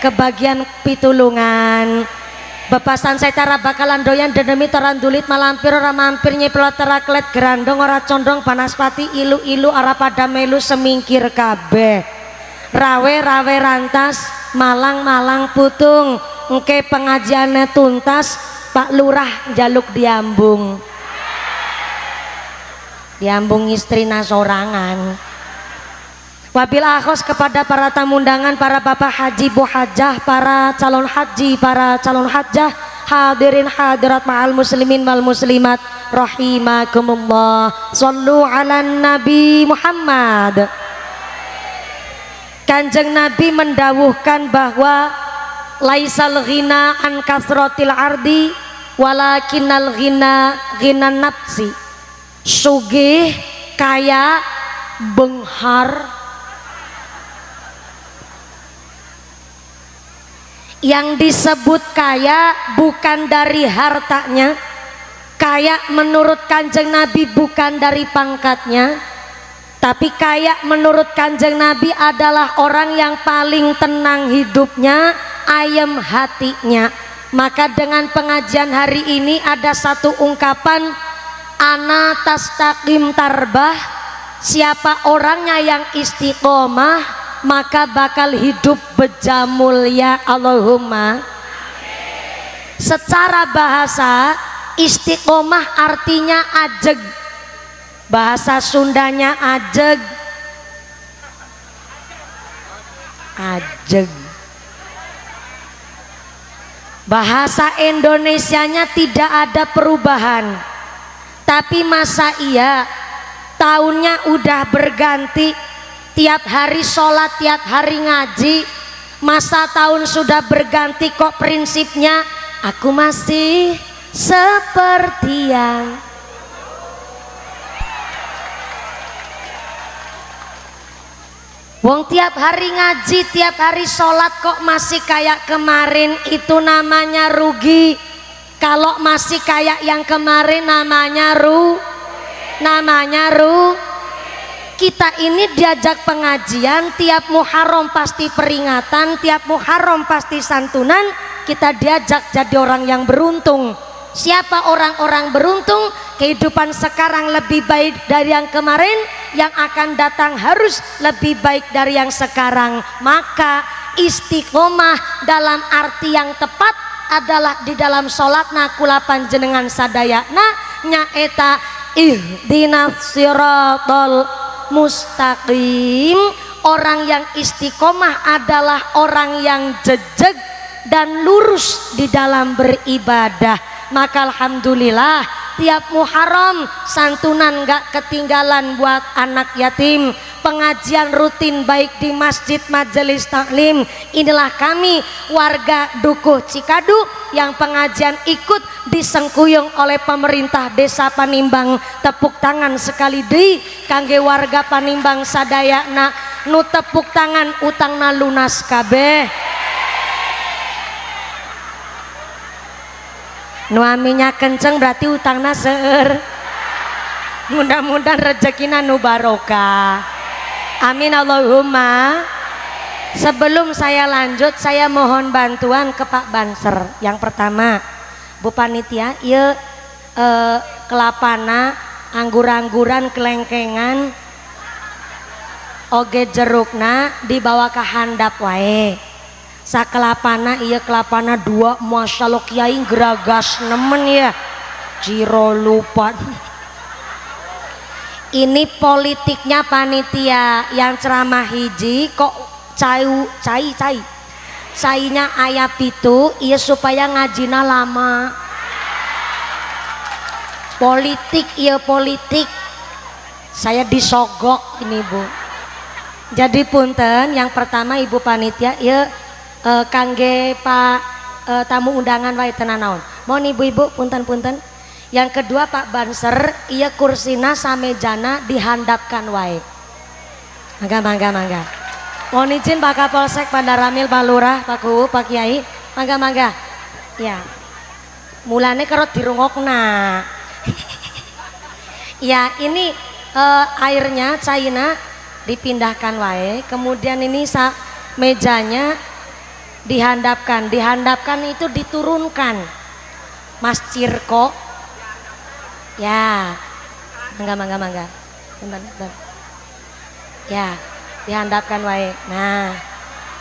kebagian pitulungan. Bepasan saya tara bakalan doyan dendemi tarandulit malampir ora mampir nyepelot teraklet gerandong ora condong panaspati ilu-ilu ora pada melu semingkir kabeh. Rawe-rawe rantas, malang-malang putung, engke pengajiannya tuntas Pak Lurah jaluk diambung istrina sorangan. Wabil akhos kepada para tamu undangan, para bapak haji, bu hajah, para calon haji, para calon hajah, hadirin hadirat ma'al muslimin wal muslimat rahimakumullah. Shallu ala Nabi Muhammad. Kanjeng Nabi mendawuhkan bahwa laisal ghina an kasratil ardi walakinnal ghina ghina nafsi. Sugih kaya benghar, yang disebut kaya bukan dari hartanya, kaya menurut Kanjeng Nabi bukan dari pangkatnya, tapi kaya menurut Kanjeng Nabi adalah orang yang paling tenang hidupnya, ayem hatinya. Maka dengan pengajian hari ini ada satu ungkapan, ana tastaqim tarbah, siapa orangnya yang istiqomah maka bakal hidup beja mulia. Allahumma. Secara bahasa istiqomah artinya ajeg, bahasa Sundanya ajeg, bahasa Indonesianya tidak ada perubahan. Tapi masa iya tahunnya udah berganti, tiap hari sholat, tiap hari ngaji, masa tahun sudah berganti kok prinsipnya aku masih seperti yang wong tiap hari ngaji, tiap hari sholat kok masih kayak kemarin, itu namanya rugi. Kalau masih kayak yang kemarin namanya kita ini diajak pengajian, tiap Muharram pasti peringatan, tiap Muharram pasti santunan, kita diajak jadi orang yang beruntung. Siapa orang-orang beruntung? Kehidupan sekarang lebih baik dari yang kemarin, yang akan datang harus lebih baik dari yang sekarang. Maka istiqomah dalam arti yang tepat adalah di dalam sholatna kula panjenengan sadayana nyaeta ihdinas siratal mustaqim. Orang yang istiqomah adalah orang yang jejeg dan lurus di dalam beribadah. Maka alhamdulillah tiap Muharram santunan gak ketinggalan buat anak yatim, pengajian rutin baik di masjid majelis taklim. Inilah kami warga Dukuh Cikadu yang pengajian ikut disengkuyung oleh pemerintah desa Panimbang. Tepuk tangan sekali deui kangge warga Panimbang sadayana nu tepuk tangan utangna lunas kabeh. Nu aminya kenceng berarti utangna seueur. Mudah-mudahan rezekina nu barokah. Amin Allahumma. Sebelum saya lanjut, saya mohon bantuan ke Pak Banser. Yang pertama, Bu Panitia, ieu kelapana, anggur-angguran, kelengkengan, oge jerukna dibawa ke handap wae. Sakelapana iya kelapana dua, masya Allah kiai geragas nemen ya, jiro lupa. Ini politiknya panitia yang ceramah hiji kok cainya ayah pitu iya supaya ngajina lama. Politik iya politik, saya disogok ini Bu. Jadi punten, yang pertama Ibu panitia iya kangge Pak tamu undangan wae tenan naon. Mohon ibu-ibu punten-punten. Yang kedua Pak Banser, iya kursina samejana dihandapkan wae. Mangga. Mohon izin Pak Kapolsek, Pak Daramil, Pak Lurah, Pak Kuwu, Pak Kiai. Mangga. Ya. Mulane kerot dirungokna. Ya, ini airnya cairna dipindahkan wae. Kemudian ini mejanya dihandapkan itu diturunkan. Mas Cirko ya, mangga bentar. Ya, dihandapkan wae. Nah,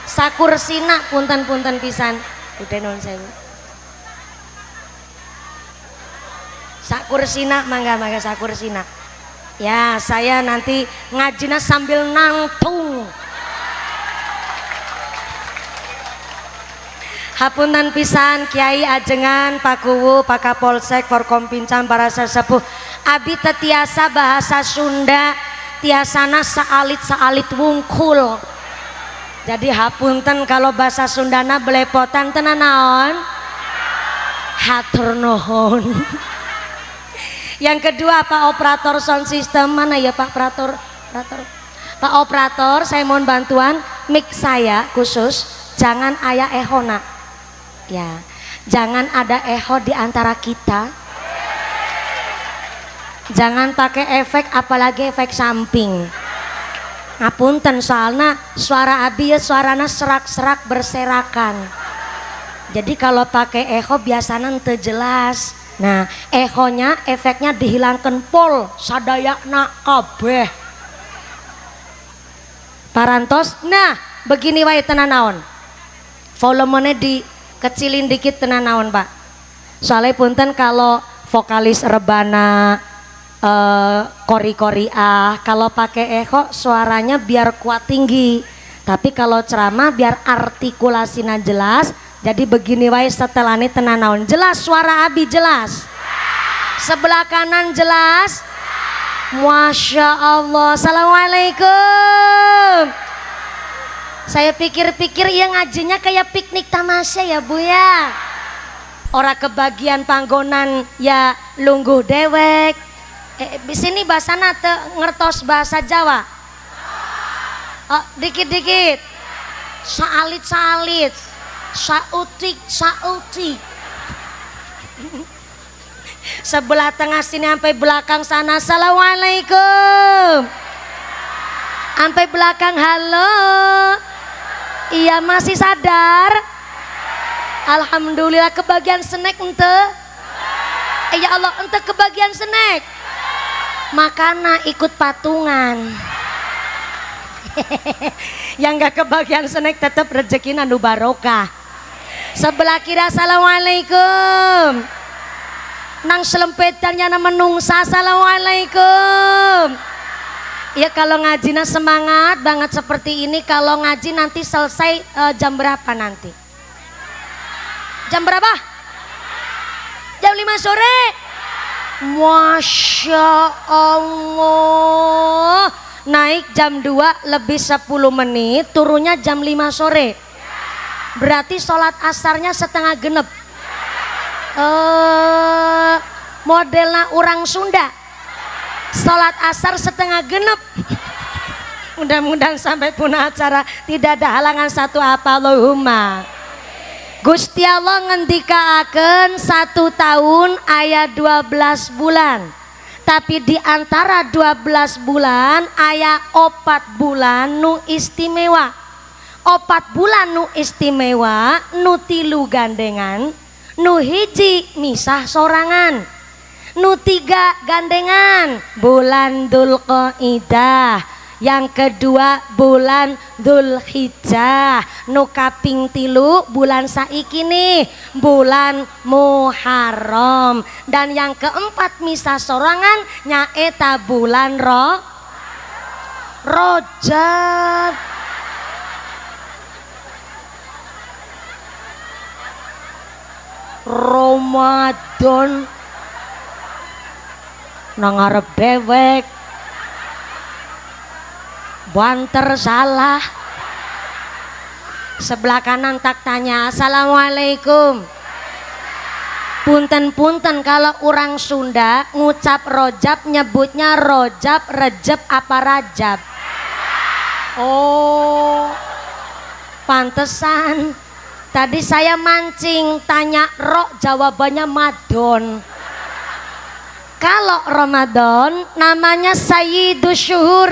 sakursina punten pisan Udah non sewu. Sakursina mangga sakursina. Ya, saya nanti ngajina sambil nangtung. Hapunten pisan Kiai ajengan Pak Kuwu, Pak Kapolsek, Forkompincan, para sesepuh. Abi tetiasa bahasa Sunda, tiasana saalit wungkul. Jadi hapunten kalau bahasa Sundana belepotan tenan naon? Hatur nuhun. Yang kedua Pak Operator Sound System, mana ya Pak Operator? Pak Operator, saya mohon bantuan mic saya khusus jangan aya ehona. Ya, jangan ada echo di antara kita. Jangan pakai efek, apalagi efek samping. Ngapunten soalnya suara abi ya suarana serak-serak berserakan. Jadi kalau pakai echo biasanya ente jelas. Nah, echonya efeknya dihilangkan pol sadayana kabeh. Parantos. Nah, begini wae tenan naon. Volumenya dikecilin dikit tenan naon, Pak. Soalnya punten kalau vokalis rebana kori-kori kalau pakai echo suaranya biar kuat tinggi. Tapi kalau ceramah biar artikulasinya jelas. Jadi begini wae setelahnya tenan naon. Jelas suara abi jelas. Sebelah kanan jelas. Masya Allah. Assalamualaikum. Saya pikir-pikir ya ngajinya kayak piknik tamasya ya Bu ya. Ora kebagian panggonan ya lungguh dewek. Di sini bahasana ngertos bahasa Jawa. Oh, dikit-dikit. Saalit-saalit. Sautik. Sebelah tengah sini sampai belakang sana. Assalamualaikum. Sampai belakang halo. Iya masih sadar. Alhamdulillah kebagian snack ente. Ya Allah ente kebagian snack. Makana ikut patungan. Yang gak kebagian snack tetap rezeki nandu barokah. Sebelah kiri assalamualaikum. Nang selempetannya nama menungsa assalamualaikum. Ya kalau ngajinya semangat banget seperti ini. Kalau ngaji nanti selesai jam berapa nanti? Jam berapa? Jam 5 sore. Masya Allah. Naik jam 2 lebih 10 menit. Turunnya jam 5 sore. Berarti sholat asarnya setengah genep. Modelnya orang Sunda. Sholat asar setengah genep. Mudah-mudahan sampai punah acara tidak ada halangan satu apa Allahumma. Gusti Allah ngendikaaken 1 tahun ayat 12 bulan. Tapi di antara 12 bulan aya 4 bulan nu istimewa. 4 bulan nu istimewa, nu 3 gandengan, nu hiji misah sorangan. Nu 3 gandengan bulan Dzulqaidah, yang kedua bulan Dzulhijjah, nu kaping 3 bulan saiki nih bulan Muharram, dan yang keempat misah sorangan nyaeta bulan Rajab. Ramadan nang ngarep dewek banter salah. Sebelah kanan tak tanya assalamualaikum. Punten-punten kalau orang Sunda ngucap Rojab nyebutnya Rojab, Rejeb apa Rajab? Oh pantesan tadi saya mancing tanya Ro jawabannya Madon. Kalau Ramadan namanya Sayyidus Syuhur,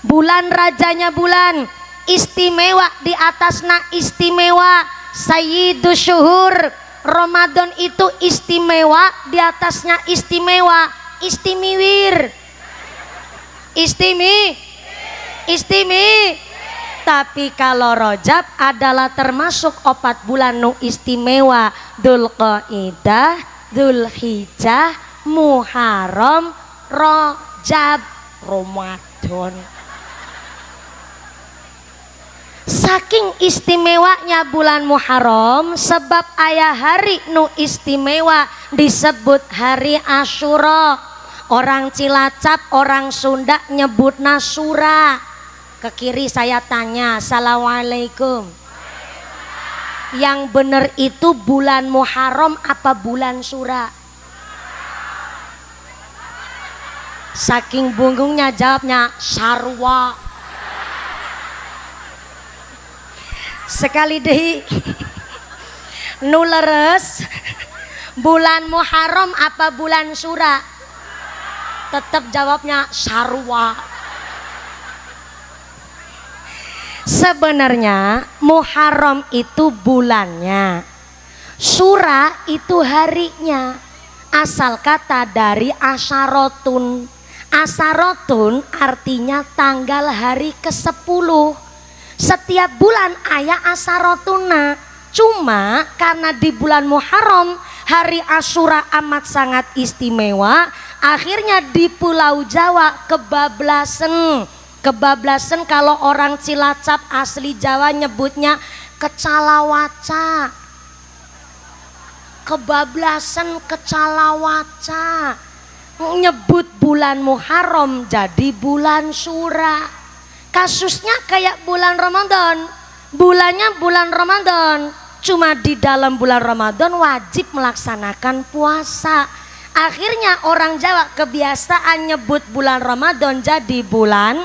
bulan rajanya bulan, istimewa di atasna istimewa. Sayyidus Syuhur, Ramadan itu istimewa di atasnya istimewa. Istimiwir, istimi Tapi kalau Rajab adalah termasuk 4 bulan nu istimewa, Dzulqa'dah, Dzulhijjah, Muharram, Rajab, Ramadan. Saking istimewanya bulan Muharram, sebab ayah hari nu istimewa disebut hari Asyura. Orang Cilacap, orang Sunda nyebut Nasura. Ke kiri saya tanya, Assalamualaikum. Yang bener itu bulan Muharram apa bulan Sura? Saking bungungnya jawabnya Sarwa. Sekali deh nu leres, bulan Muharram apa bulan Sura? Tetap jawabnya Sarwa. Sebenarnya Muharram itu bulannya, Sura itu harinya. Asal kata dari Asharotun. Asharotun artinya tanggal hari ke-10. Setiap bulan ayah Asharotuna. Cuma karena di bulan Muharram hari Asyura amat sangat istimewa, akhirnya di Pulau Jawa kebablasan kalau orang Cilacap asli Jawa nyebutnya kecalawaca. Kebablasan kecalawaca, nyebut bulan Muharram jadi bulan Sura. Kasusnya kayak bulan Ramadan, bulannya bulan Ramadan, cuma di dalam bulan Ramadan wajib melaksanakan puasa. Akhirnya orang Jawa kebiasaan nyebut bulan Ramadan jadi bulan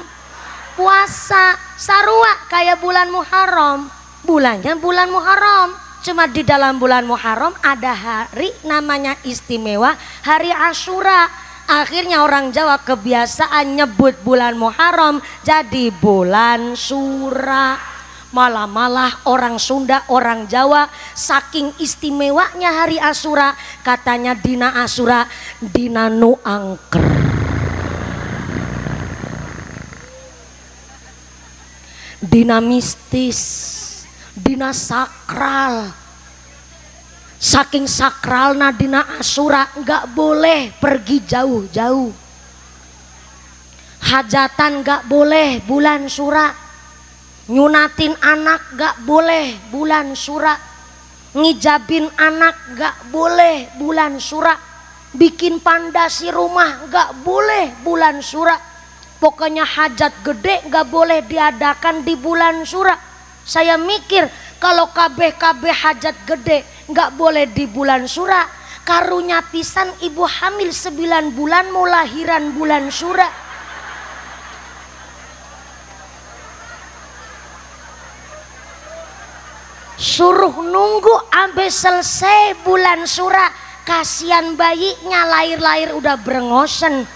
puasa. Sarua kayak bulan Muharram, bulannya bulan Muharram, cuma di dalam bulan Muharram ada hari namanya istimewa hari Asyura. Akhirnya orang Jawa kebiasaan nyebut bulan Muharram jadi bulan Sura. Malah orang Sunda, orang Jawa saking istimewanya hari Asyura, katanya dina Asyura dina nu angker. Dina mistis, dina sakral. Saking sakralna dina Asyura nggak boleh pergi jauh-jauh. Hajatan nggak boleh bulan Sura. Nyunatin anak nggak boleh bulan Sura. Ngijabin anak nggak boleh bulan Sura. Bikin pandasi rumah nggak boleh bulan Sura. Pokoknya hajat gede nggak boleh diadakan di bulan Sura. Saya mikir kalau KB hajat gede nggak boleh di bulan Sura, karunya pisan ibu hamil 9 bulan mau lahiran bulan Sura. Suruh nunggu sampai selesai bulan Sura, kasihan bayinya lahir udah brengosen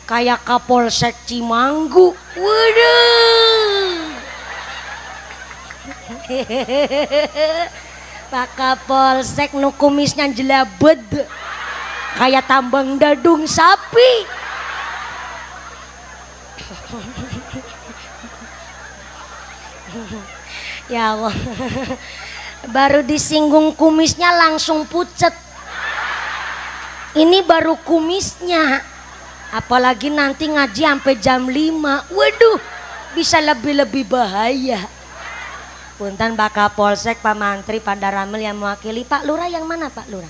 kayak Kapolsek Cimanggu. Waduh. Pak Kapolsek nu kumisnya jelabet kayak tambang dadung sapi. Ya Allah, baru disinggung kumisnya langsung pucet. Ini baru kumisnya, apalagi nanti ngaji sampai jam 5. Waduh, bisa lebih bahaya. Punten Pak Kapolsek, Pak Mantri, Pak Daramil yang mewakili. Pak Lurah yang mana Pak Lurah?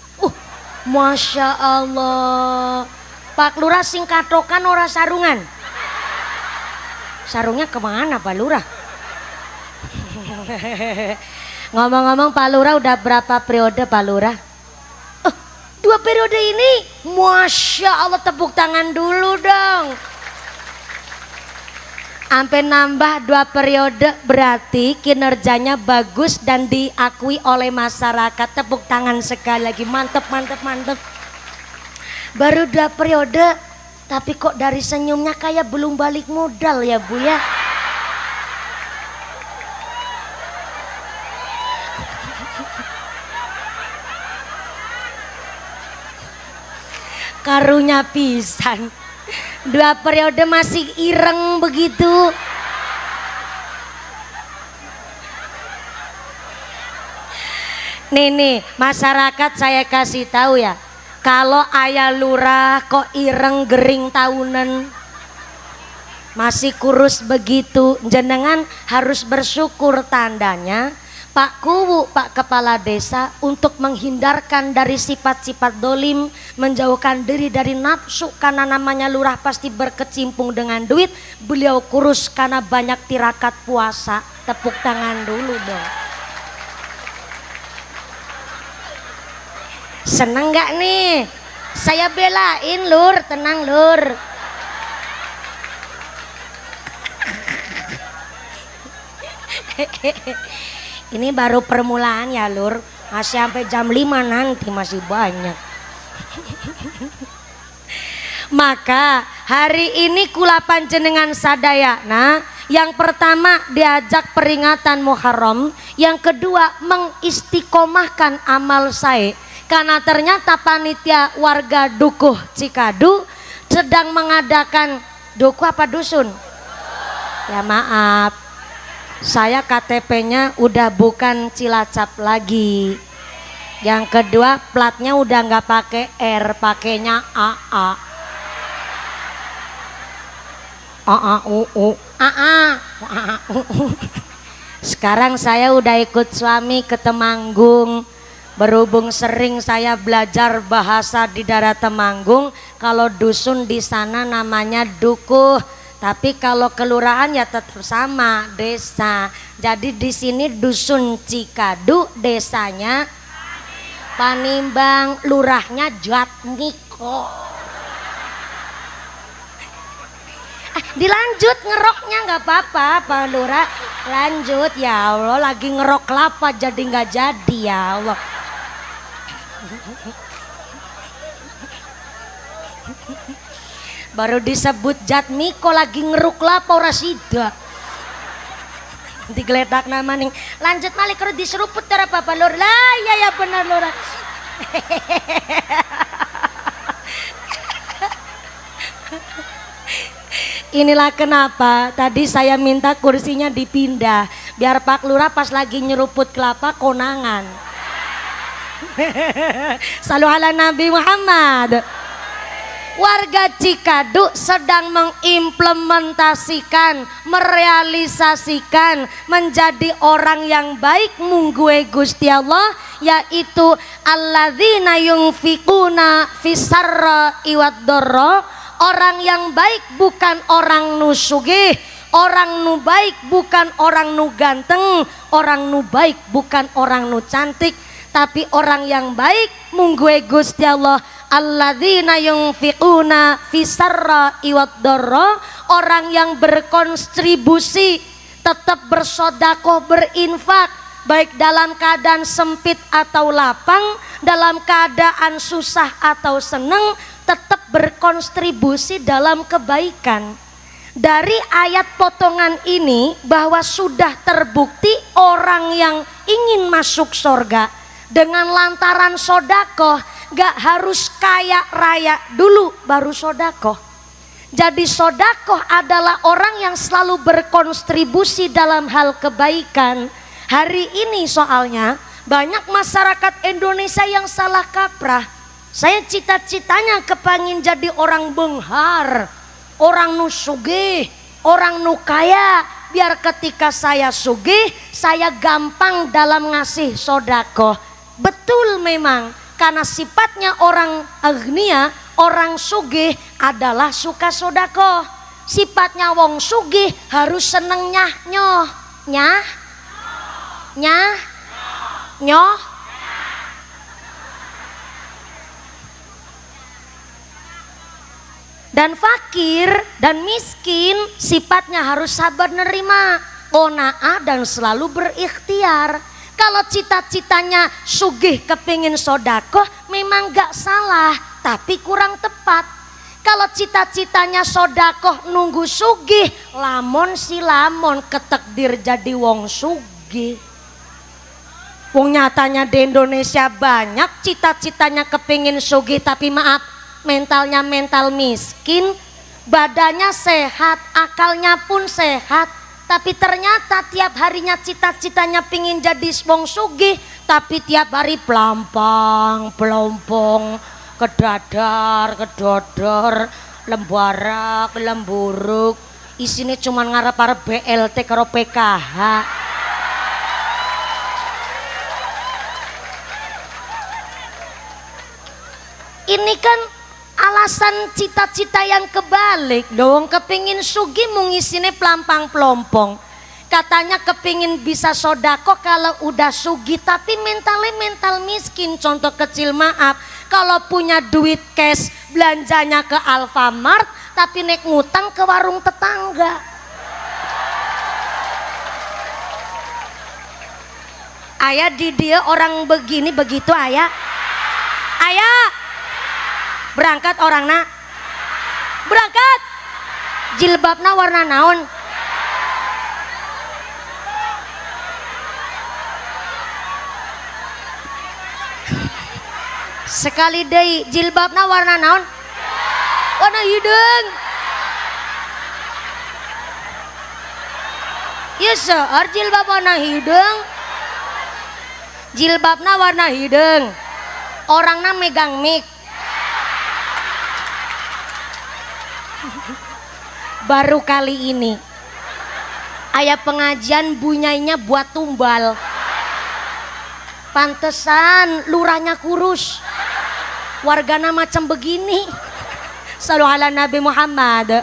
Masya Allah. Pak Lurah singkatokan ora sarungan. Sarungnya kemana Pak Lurah? Ngomong-ngomong Pak Lurah udah berapa periode Pak Lurah? 2 periode ini. Masya Allah, tepuk tangan dulu dong. Sampai nambah 2 periode berarti kinerjanya bagus dan diakui oleh masyarakat. Tepuk tangan sekali lagi, mantep. Baru 2 periode tapi kok dari senyumnya kayak belum balik modal ya Bu ya. Karunya pisan. 2 periode masih ireng begitu. Nih masyarakat saya kasih tahu ya, kalau ayah lurah kok ireng gering tahunan masih kurus begitu, jenengan harus bersyukur. Tandanya Pak Kuwu, Pak Kepala Desa, untuk menghindarkan dari sifat-sifat dolim, menjauhkan diri dari nafsu, karena namanya lurah pasti berkecimpung dengan duit. Beliau kurus karena banyak tirakat puasa. Tepuk tangan dulu dong. Seneng gak nih? Saya belain lur, tenang lur. Ini baru permulaan ya lur, masih sampai jam 5 nanti masih banyak. Maka hari ini kula panjenengan sadaya, nah yang pertama diajak peringatan Muharram, yang kedua mengistiqomahkan amal saya. Karena ternyata panitia warga Dukuh Cikadu sedang mengadakan dukuh apa dusun? Ya maaf, saya KTP-nya udah bukan Cilacap lagi. Yang kedua platnya udah nggak pakai R, pakainya AA. Sekarang saya udah ikut suami ke Temanggung. Berhubung sering saya belajar bahasa di daerah Temanggung, kalau dusun di sana namanya dukuh. Tapi kalau kelurahan ya tetap sama, desa. Jadi di sini dusun Cikadu, desanya Panimbang, lurahnya Jatmiko. Dilanjut ngeroknya nggak apa-apa, Pak Lurah. Lanjut, ya Allah, lagi ngerok kelapa jadi nggak jadi, ya Allah. Baru disebut Jatmiko lagi ngeruk kelapa ora sida. Digeledak nama ning. Lanjut malih kerut diseruput tara Pak Lur. Lah ya benar Lur. Inilah kenapa tadi saya minta kursinya dipindah biar Pak Lurah pas lagi nyeruput kelapa konangan. Salu ala Nabi Muhammad. Warga Cikadu sedang mengimplementasikan, merealisasikan menjadi orang yang baik mungguwe Gusti Allah, yaitu alladzina yunfikuna fisarra iwaddorra. Orang yang baik bukan orang nu sugih, orang nu baik bukan orang nu ganteng, orang nu baik bukan orang nu cantik, tapi orang yang baik mungguwe Gusti Allah, alladzina yunfiquna fisarra iwaddorra. Orang yang berkontribusi, tetap bersodakoh, berinfak, baik dalam keadaan sempit atau lapang, dalam keadaan susah atau seneng, tetap berkontribusi dalam kebaikan. Dari ayat potongan ini bahwa sudah terbukti orang yang ingin masuk surga dengan lantaran sodakoh, gak harus kaya raya dulu baru sodakoh. Jadi sodakoh adalah orang yang selalu berkontribusi dalam hal kebaikan. Hari ini soalnya banyak masyarakat Indonesia yang salah kaprah. Saya cita-citanya kepangin jadi orang benghar, orang nu sugih, orang nu kaya, biar ketika saya sugih saya gampang dalam ngasih sodakoh. Betul memang, karena sifatnya orang agnia, orang sugih adalah suka sodakoh. Sifatnya wong sugih harus seneng nyoh, nyoh. Dan fakir dan miskin sifatnya harus sabar nerima, qanaah dan selalu berikhtiar. Kalau cita-citanya sugih kepingin sodakoh memang gak salah, tapi kurang tepat. Kalau cita-citanya sodakoh nunggu sugih, lamon si lamon ketekdir jadi wong sugih. Wong nyatanya di Indonesia banyak cita-citanya kepingin sugih tapi maaf, mentalnya mental miskin, badannya sehat, akalnya pun sehat, tapi ternyata tiap harinya cita-citanya pingin jadi wong sugih, tapi tiap hari pelampang pelompong kedadar kedodor lembarak lemburuk isine cuman ngarep-arep BLT karo PKH. Ini kan alasan cita-cita yang kebalik dong. Kepingin sugih mung isine pelampang pelompong, katanya kepingin bisa sodako kalau udah sugih, tapi mental miskin. Contoh kecil, maaf, kalau punya duit cash belanjanya ke Alfamart, tapi naik ngutang ke warung tetangga. Ayah di dia orang begini begitu ayah berangkat orangna berangkat jilbabna warna naon? Sekali deui jilbabna warna naon? Warna hidung. Ieu seueur jilbab warna hidung. Jilbabna warna hidung. Orangna megang mic. Baru kali ini aya pengajian bunyainya buat tumbal. Pantesan lurahnya kurus, wargana macam begini. Sallu ala Nabi Muhammad.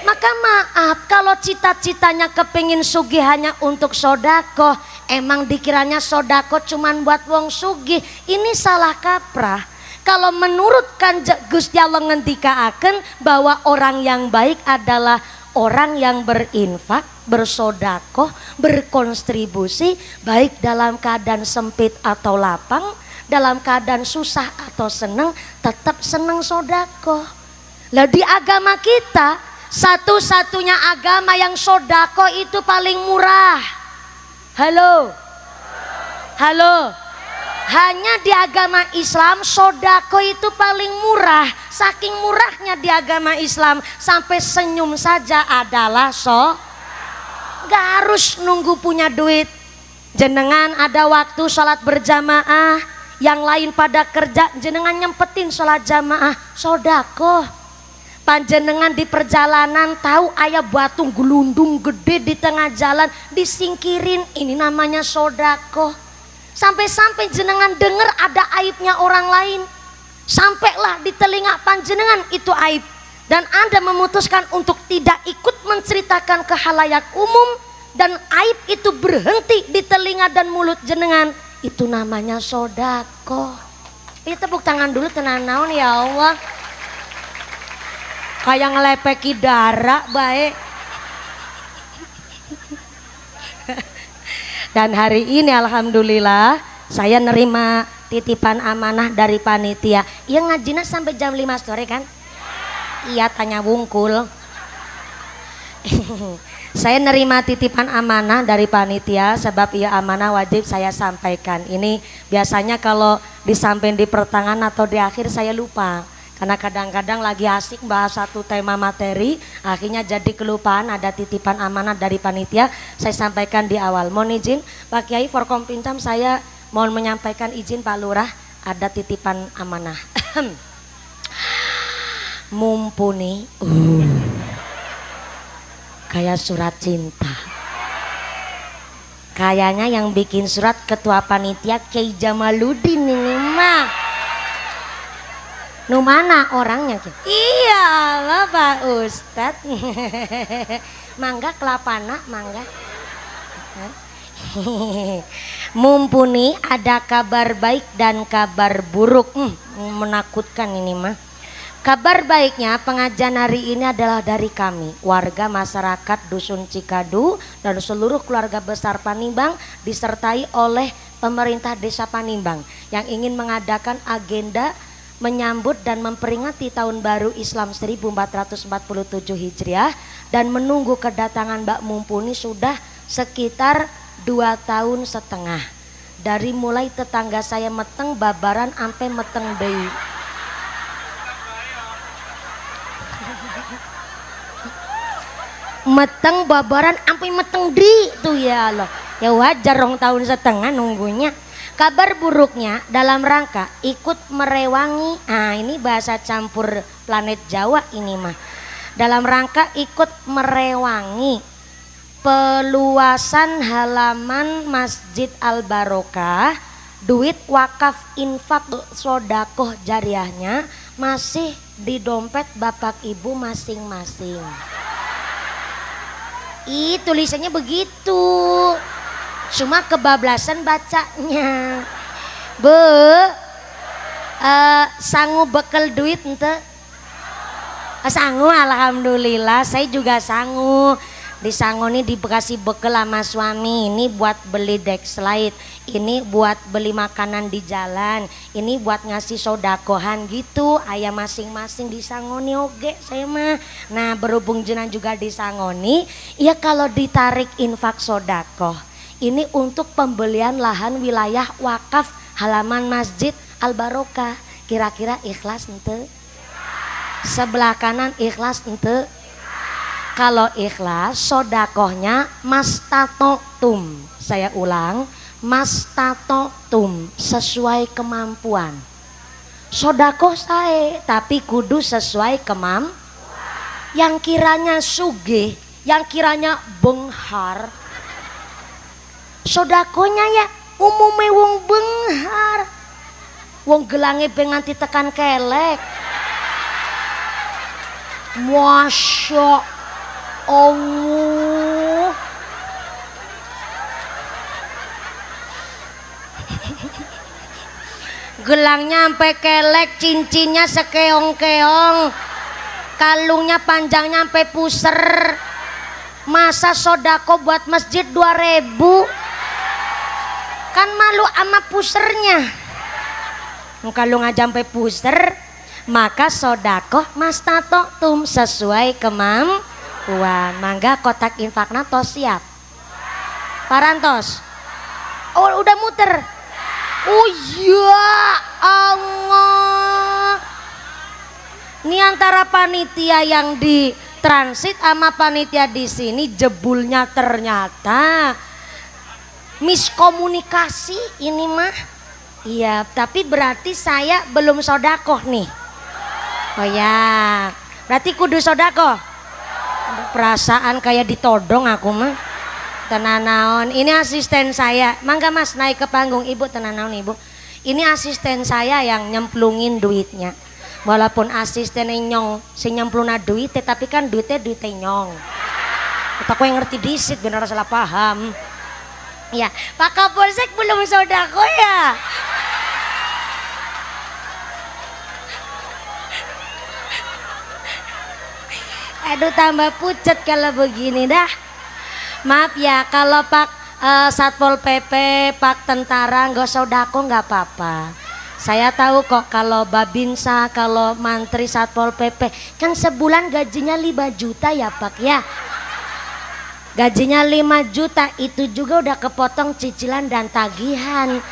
Maka maaf kalau cita-citanya kepingin sugih hanya untuk sodako, emang dikiranya sodako cuman buat wong sugih, ini salah kaprah. Kalau menurut Gusti Allah ngendikaaken bahwa orang yang baik adalah orang yang berinfak, bersodakoh, berkontribusi, baik dalam keadaan sempit atau lapang, dalam keadaan susah atau senang, tetap senang sodakoh. Lah di agama kita, satu-satunya agama yang sodakoh itu paling murah. Halo, halo. Hanya di agama Islam sodako itu paling murah. Saking murahnya di agama Islam, sampai senyum saja adalah gak harus nunggu punya duit. Jenengan ada waktu sholat berjamaah, yang lain pada kerja, jenengan nyempetin sholat jamaah, sodako. Panjenengan di perjalanan tahu ayah batu gelundung gede di tengah jalan, disingkirin, ini namanya sodako. Sampai-sampai jenengan dengar ada aibnya orang lain, sampailah di telinga panjenengan itu aib, dan Anda memutuskan untuk tidak ikut menceritakan ke halayak umum, dan aib itu berhenti di telinga dan mulut jenengan, itu namanya sodako. Ini tepuk tangan dulu, tenan naon ya Allah, kayak ngelepeki darah baik. Dan hari ini alhamdulillah saya nerima titipan amanah dari panitia. Iya ngajina sampai jam 5 sore kan? Iya tanya wungkul. Saya nerima titipan amanah dari panitia, sebab iya amanah wajib saya sampaikan. Ini biasanya kalau disampaikan di pertengahan atau di akhir saya lupa. Karena kadang-kadang lagi asik bahas satu tema materi, akhirnya jadi kelupaan. Ada titipan amanah dari panitia, saya sampaikan di awal. Mohon izin Pak Kiai, Forkompintam, saya mohon menyampaikan izin Pak Lurah, ada titipan amanah. Mumpuni kayak surat cinta. Kayaknya yang bikin surat ketua panitia Kiai Jamaluddin ini mah. Nu mana orangnya? Iyalah Pak Ustadz. Mangga kelapana, mangga. Mumpuni ada kabar baik dan kabar buruk. Menakutkan ini mah. Kabar baiknya pengajian hari ini adalah dari kami, warga masyarakat Dusun Cikadu dan seluruh keluarga besar Panimbang, disertai oleh pemerintah desa Panimbang yang ingin mengadakan agenda menyambut dan memperingati tahun baru Islam 1447 Hijriah dan menunggu kedatangan Mbak Mumpuni sudah sekitar 2 tahun setengah. Dari mulai tetangga saya meteng babaran sampai meteng deui. meteng babaran sampai meteng di tuh ya Allah. Ya wajar 2 tahun setengah nunggunya. Kabar buruknya dalam rangka ikut merewangi. Ah ini bahasa campur planet Jawa ini mah. Dalam rangka ikut merewangi peluasan halaman Masjid Al Barokah, duit wakaf infak sodakoh jariahnya masih di dompet bapak ibu masing-masing. Tulisannya begitu, cuma kebablasan bacanya. Sanggup bekal duit ente? Sanggup, alhamdulillah saya juga sanggup. Di Sangoni dikasih bekal sama suami, ini buat beli Dexlite, ini buat beli makanan di jalan, ini buat ngasih sodakohan gitu. Ayah masing-masing di Sangoni oge saya mah. Nah berhubung jenang juga di Sangoni, ya kalau ditarik infak sodakoh ini untuk pembelian lahan wilayah wakaf halaman Masjid Al Barokah. Kira-kira ikhlas ente? Sebelah kanan ikhlas ente? Kalau ikhlas sodakohnya mastatotum. Saya ulang, mastatotum, sesuai kemampuan. Sodakoh saya tapi kudu sesuai kemampuan. Yang kiranya sugih, yang kiranya benghar, sodakohnya ya umume wong benghar, wong gelange penganti tekan kelek. Masya Allah. Gelangnya sampai kelek, cincinnya sekeong-keong, kalungnya panjangnya sampai puser. Masa sodako buat masjid 2.000? Kan malu sama pusernya. Kalung aja sampai puser. Maka sodako mastatotum sesuai kemampuan. Mangga kotak infakna tos siap. Parantos. Oh udah muter. Oh ya Allah. Ini antara panitia yang di transit sama panitia di sini jebulnya ternyata miskomunikasi ini mah. Iya, tapi berarti saya belum sodakoh nih. Oh ya, berarti kudu sodakoh. Perasaan kayak ditodong aku mah. Tenanaon, ini asisten saya. Mangga mas naik ke panggung ibu, tenanaon ibu. Ini asisten saya yang nyemplungin duitnya. Walaupun asisten nyong si nyempluna duit, tapi kan duitnya nyong. Aku yang ngerti disit bener salah paham. Ya, Pak Kapolsek belum sodako ya. Aduh tambah pucet kalau begini dah. Maaf ya kalau Pak Satpol PP, Pak Tentara nggak sodako nggak apa-apa. Saya tahu kok kalau Babinsa, kalau Mantri Satpol PP kan sebulan gajinya 5 juta ya Pak ya. Gajinya 5 juta itu juga udah kepotong cicilan dan tagihan.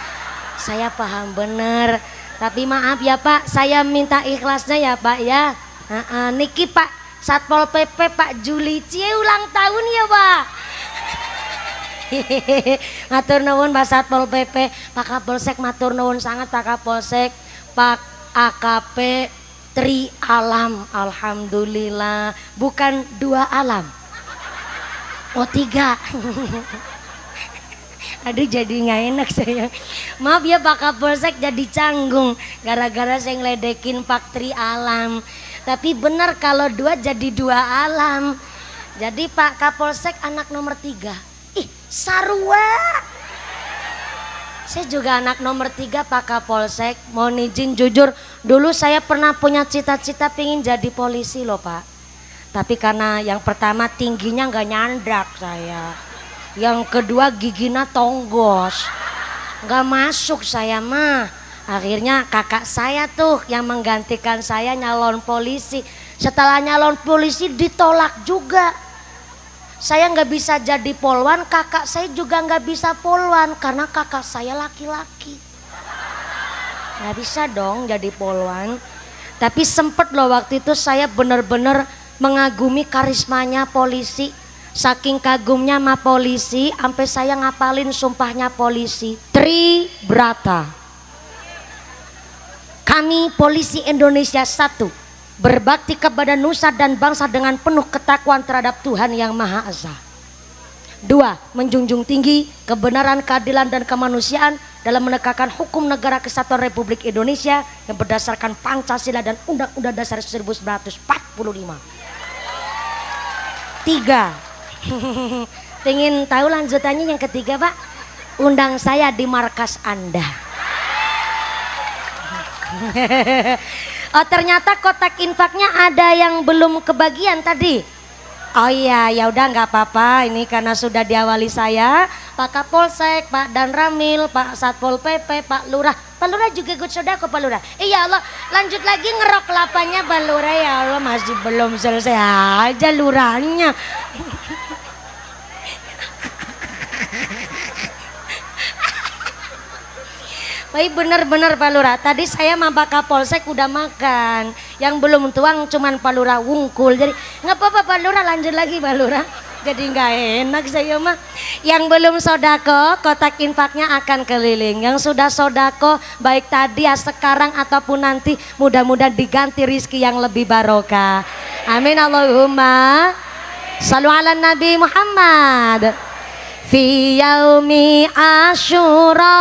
Saya paham bener. Tapi maaf ya Pak, saya minta ikhlasnya ya Pak ya. Niki Pak Satpol PP Pak Juli Cie ulang tahun ya Pak. Matur nuwun Pak Satpol PP, Pak Kapolsek matur nuwun sangat Pak Kapolsek, Pak AKP Tri Alam, alhamdulillah bukan 2 alam, oh 3. Aduh jadi nggak enak saya. Maaf ya Pak Kapolsek jadi canggung gara-gara saya ngeledekin Pak Tri Alam. Tapi benar kalau 2 jadi 2 alam. Jadi Pak Kapolsek anak nomor 3. Ih sarua. Saya juga anak nomor 3 Pak Kapolsek. Mohon izin jujur dulu saya pernah punya cita-cita pengen jadi polisi loh Pak. Tapi karena yang pertama tingginya nggak nyandrak saya. Yang kedua giginya tonggos. Nggak masuk saya mah. Akhirnya kakak saya tuh yang menggantikan saya nyalon polisi. Setelah nyalon polisi ditolak juga. Saya nggak bisa jadi polwan, kakak saya juga nggak bisa polwan karena kakak saya laki-laki. Nggak bisa dong jadi polwan. Tapi sempet loh waktu itu saya bener-bener mengagumi karismanya polisi. Saking kagumnya sama polisi, sampai saya ngapalin sumpahnya polisi. Tribrata. Kami polisi Indonesia 1, berbakti kepada nusa dan bangsa dengan penuh ketakwaan terhadap Tuhan Yang Maha Esa. 2, menjunjung tinggi kebenaran, keadilan dan kemanusiaan dalam menegakkan hukum negara kesatuan Republik Indonesia yang berdasarkan Pancasila dan Undang-Undang Dasar 1945. 3, pengen tahu lanjutannya yang ketiga Pak? Undang saya di markas Anda. Oh ternyata kotak infaknya ada yang belum kebagian tadi. Oh iya, ya udah nggak apa-apa. Ini karena sudah diawali saya, Pak Kapolsek, Pak Danramil, Pak Satpol PP, Pak Lurah. Pak Lurah juga ikut sodako Pak Lurah. Iya Allah, lanjut lagi ngerok kelapanya Pak Lurah. Ya Allah, masih belum selesai aja lurahnya. Baik bener-bener Pak Lurah, tadi saya sama Pak Kapolsek udah makan. Yang belum tuang cuman Pak Lurah wungkul. Jadi nggak apa-apa Pak Lurah, lanjut lagi Pak Lurah. Jadi nggak enak saya mah. Yang belum sodako, kotak infaknya akan keliling. Yang sudah sodako, baik tadi ya sekarang ataupun nanti, mudah-mudahan diganti rizki yang lebih barokah. Amin Allahumma. Shallu ala Nabi Muhammad. Fi yaumi asyura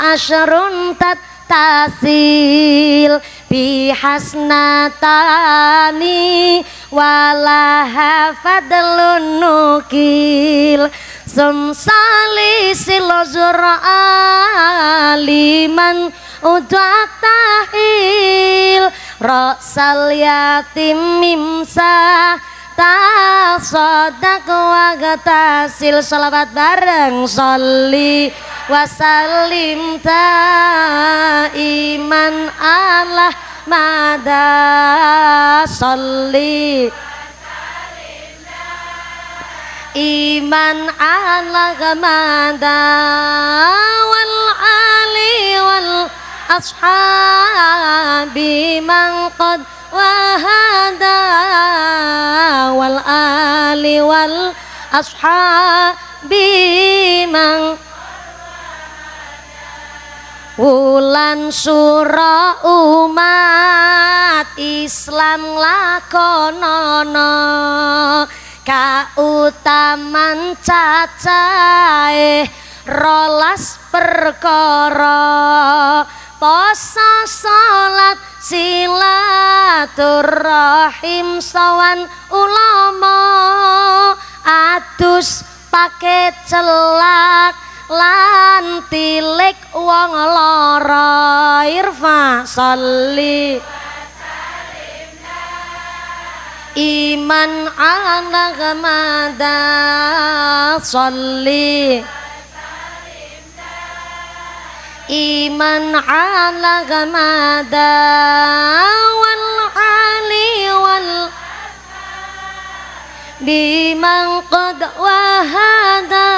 asyrun tasil bi hasnatani walaha fadlun nukil sumsali silozura aliman udak tahil rosal yatim mimsa tasodak wa gatasil. Sholawat bareng. Sholli wasallim iman Allah mada. Sholli iman Allah mada wal ali wal ashabi man qad wahada wal ali wal ashabi mang wulan sura umat Islam lakonono kautaman cacahe rolas perkara poso salat silaturahim sawan ulama adus paket celak lan tilik wong lara irfa sholli iman ala gamada sholli iman ala gamada wal ali wal biman qad wahada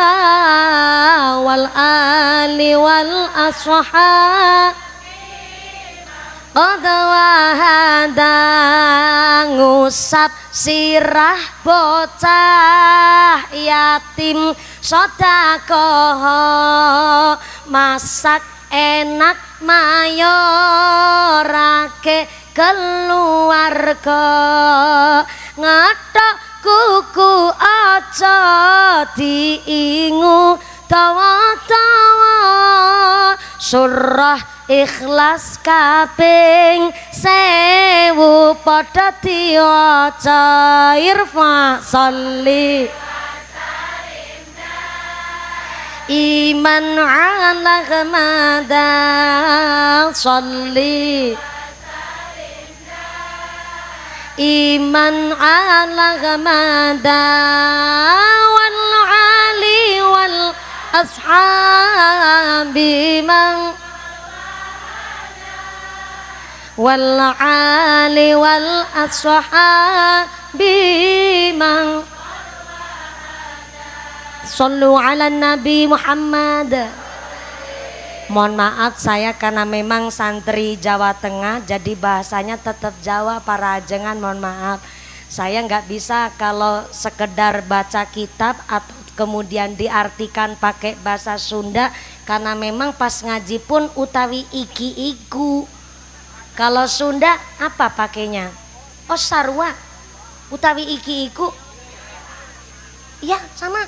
wal ali wal ashab qad wahada ngusap sirah bocah yatim sedekah masak enak mayorake keluarga ngethok kuku aja diingu tawa-tawa surah ikhlas kaping 1000 padha diwaca irfa sholli iman ala gamada sholli iman ala gamada wal ali wal ashabi man wal ali wal ashabi man Sallu ala Nabi Muhammad. Mohon maaf saya karena memang santri Jawa Tengah jadi bahasanya tetap Jawa para ajengan, mohon maaf. Saya nggak bisa kalau sekedar baca kitab atau kemudian diartikan pakai bahasa Sunda, karena memang pas ngaji pun utawi iki iku. Kalau Sunda apa pakainya? Oh sarwa, utawi iki iku. Iya sama.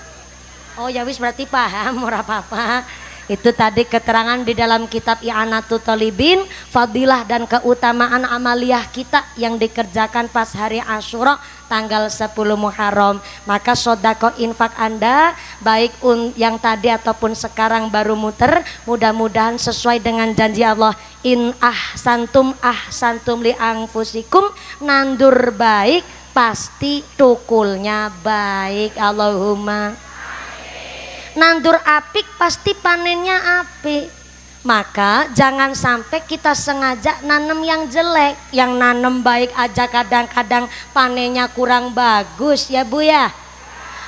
Oh ya wis berarti paham ora apa-apa. Itu tadi keterangan di dalam kitab I'anatul Thalibin, fadilah dan keutamaan amaliyah kita yang dikerjakan pas hari Asyura tanggal 10 Muharram. Maka sodako infak Anda baik yang tadi ataupun sekarang baru muter, mudah-mudahan sesuai dengan janji Allah, in ahsantum li anfusikum, nandur baik pasti tukulnya baik. Allahumma. Nandur apik pasti panennya apik. Maka jangan sampai kita sengaja nanem yang jelek. Yang nanem baik aja kadang-kadang panennya kurang bagus ya Bu ya.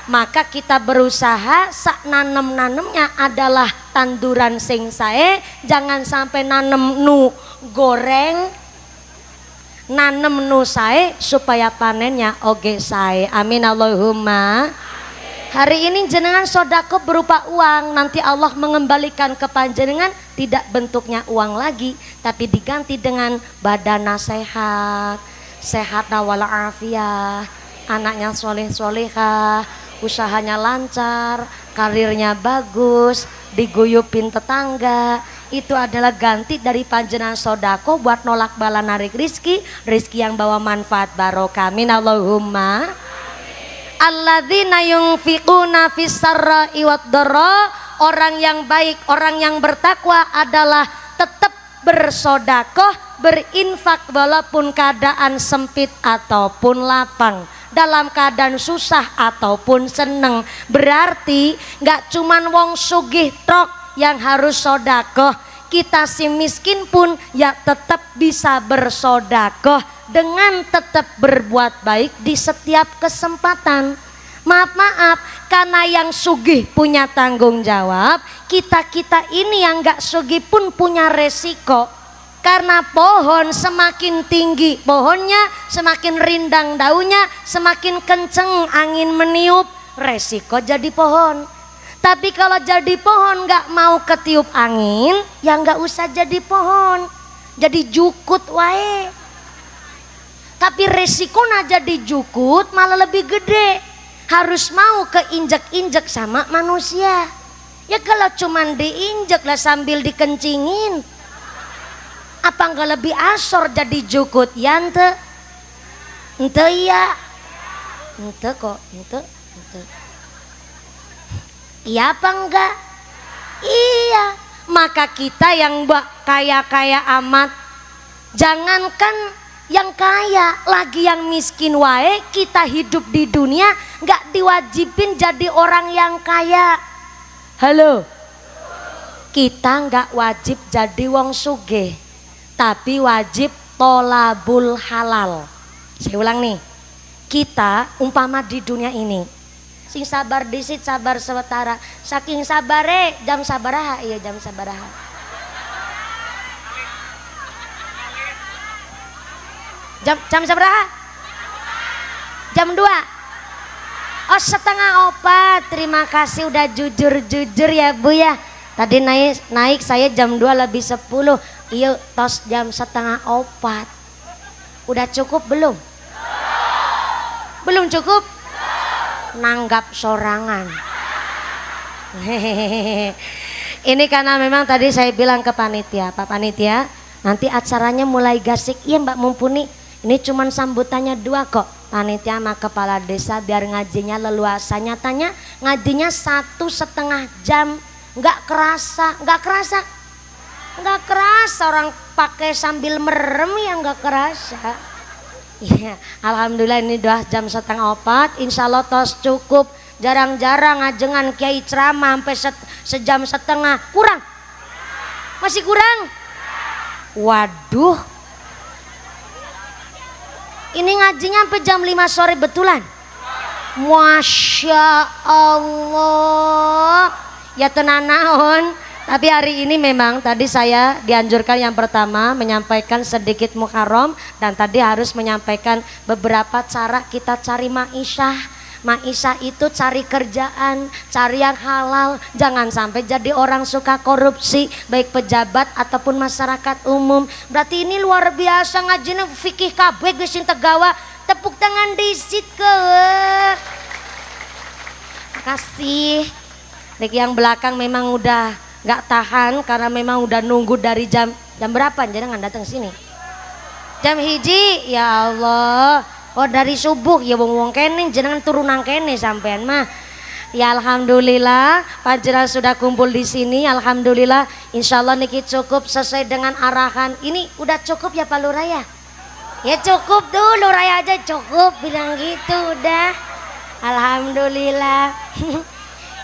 Maka kita berusaha sak nanemnya adalah tanduran sing sae. Jangan sampai nanem nu goreng, nanem nu sae supaya panennya oge sae. Amin Allahumma. Hari ini jenengan sodako berupa uang, nanti Allah mengembalikan ke panjenengan tidak bentuknya uang lagi, tapi diganti dengan badan sehat, sehat walafiat, anaknya soleh-solehah, usahanya lancar, karirnya bagus, diguyupin tetangga. Itu adalah ganti dari panjenengan sodako buat nolak bala narik rizki, rizki yang bawa manfaat barokah. Amin Allahumma. Alladzina yunfiquna fis-sarra'i wad-dharra, orang yang baik, orang yang bertakwa adalah tetap bersodakoh, berinfak walaupun keadaan sempit ataupun lapang, dalam keadaan susah ataupun seneng. Berarti gak cuman wong sugih trok yang harus sodakoh, kita si miskin pun ya tetap bisa bersodakoh dengan tetap berbuat baik di setiap kesempatan. Maaf, karena yang sugih punya tanggung jawab, kita ini yang gak sugih pun punya resiko. Karena pohon semakin tinggi pohonnya, semakin rindang daunnya, semakin kenceng angin meniup, resiko jadi pohon. Tapi kalau jadi pohon gak mau ketiup angin, ya gak usah jadi pohon, jadi jukut wae. Tapi resikonya jadi jukut malah lebih gede, harus mau keinjek-injek sama manusia. Ya kalau cuman diinjek lah sambil dikencingin, apa enggak lebih asor jadi jukut? Ya ente ya, ente kok, ente. Iya apa enggak? Iya. Maka kita yang kaya-kaya amat, jangankan yang kaya, lagi yang miskin wae, kita hidup di dunia nggak diwajibin jadi orang yang kaya. Halo, kita nggak wajib jadi wong sugih, tapi wajib tolabul halal. Saya ulang nih, kita umpama di dunia ini, sing sabar disit sabar sewetara, saking sabare jam sabaraha, iya jam sabaraha. Jam seberapa? Jam 2. Oh 3:04. Terima kasih udah jujur ya Bu ya. Tadi naik saya jam 2 lebih 10. Iya tos jam 3:04. Udah cukup belum? Belum cukup? Nanggap sorangan. Ini karena memang tadi saya bilang ke panitia, Pak Panitia, nanti acaranya mulai gasik. Iya Mbak Mumpuni, ini cuman sambutannya 2 kok. Panitia sama kepala desa biar ngajinya leluasa. Nyatanya ngajinya 1,5 jam. Nggak kerasa orang pakai sambil merem ya nggak kerasa. Iya, alhamdulillah ini udah jam 3:30. Insya Allah tos cukup. Jarang-jarang ngajengan kiai ceramah sampai sejam setengah. Kurang? Masih kurang? Waduh. Ini ngajinya sampai jam 5 sore betulan. Masya Allah. Ya tenan naon, Tapi hari ini memang tadi saya dianjurkan yang pertama menyampaikan sedikit muharram, dan tadi harus menyampaikan beberapa cara kita cari ma'isyah. Ma'isyah itu cari kerjaan, cari yang halal, jangan sampai jadi orang suka korupsi, baik pejabat ataupun masyarakat umum. Berarti ini luar biasa ngajinya fikih kabeh geus tegawa. Tepuk tangan disit ke. Makasih. Dek yang belakang memang udah nggak tahan karena memang udah nunggu dari jam berapa jangan datang sini. Jam hiji, ya Allah. Oh dari subuh ya wong kene jenengan turunan kene sampean mah. Ya alhamdulillah panjenengan sudah kumpul di sini. Alhamdulillah insyaallah niki cukup sesuai dengan arahan. Ini udah cukup ya Pak Lurah ya? Ya cukup tuh Lurah aja cukup bilang gitu udah. Alhamdulillah.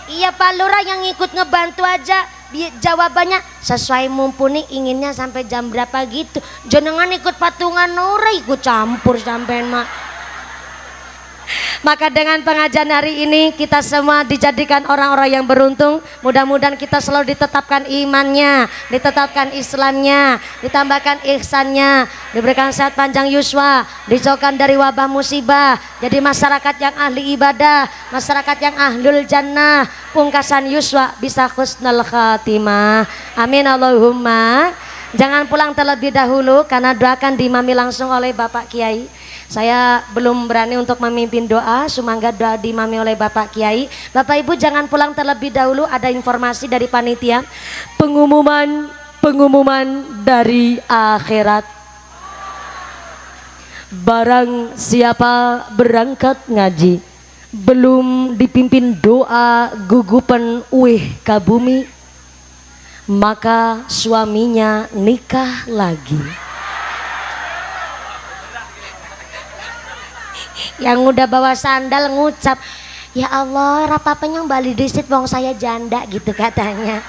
Iya Pak Lurah yang ikut ngebantu aja. Jawabannya sesuai mumpuni, inginnya sampai jam berapa gitu. Jenengan ikut patungan ora ikut campur sampean mak. Maka dengan pengajian hari ini kita semua dijadikan orang-orang yang beruntung. Mudah-mudahan kita selalu ditetapkan imannya, ditetapkan Islamnya, ditambahkan ihsannya, diberikan sehat panjang yuswa, dijauhkan dari wabah musibah, jadi masyarakat yang ahli ibadah, masyarakat yang ahlul jannah, pungkasan yuswa bisa husnul khatimah. Amin Allahumma. Jangan pulang terlebih dahulu karena doa akan diimami langsung oleh Bapak Kiai. Saya belum berani untuk memimpin doa, sumangga doa diimami oleh Bapak Kiai. Bapak Ibu jangan pulang terlebih dahulu, ada informasi dari panitia. Pengumuman dari akhirat. Barang siapa berangkat ngaji belum dipimpin doa gugupan uih ka bumi, maka suaminya nikah lagi. Yang udah bawa sandal ngucap, ya Allah rapapanya bali disit wong saya janda gitu katanya.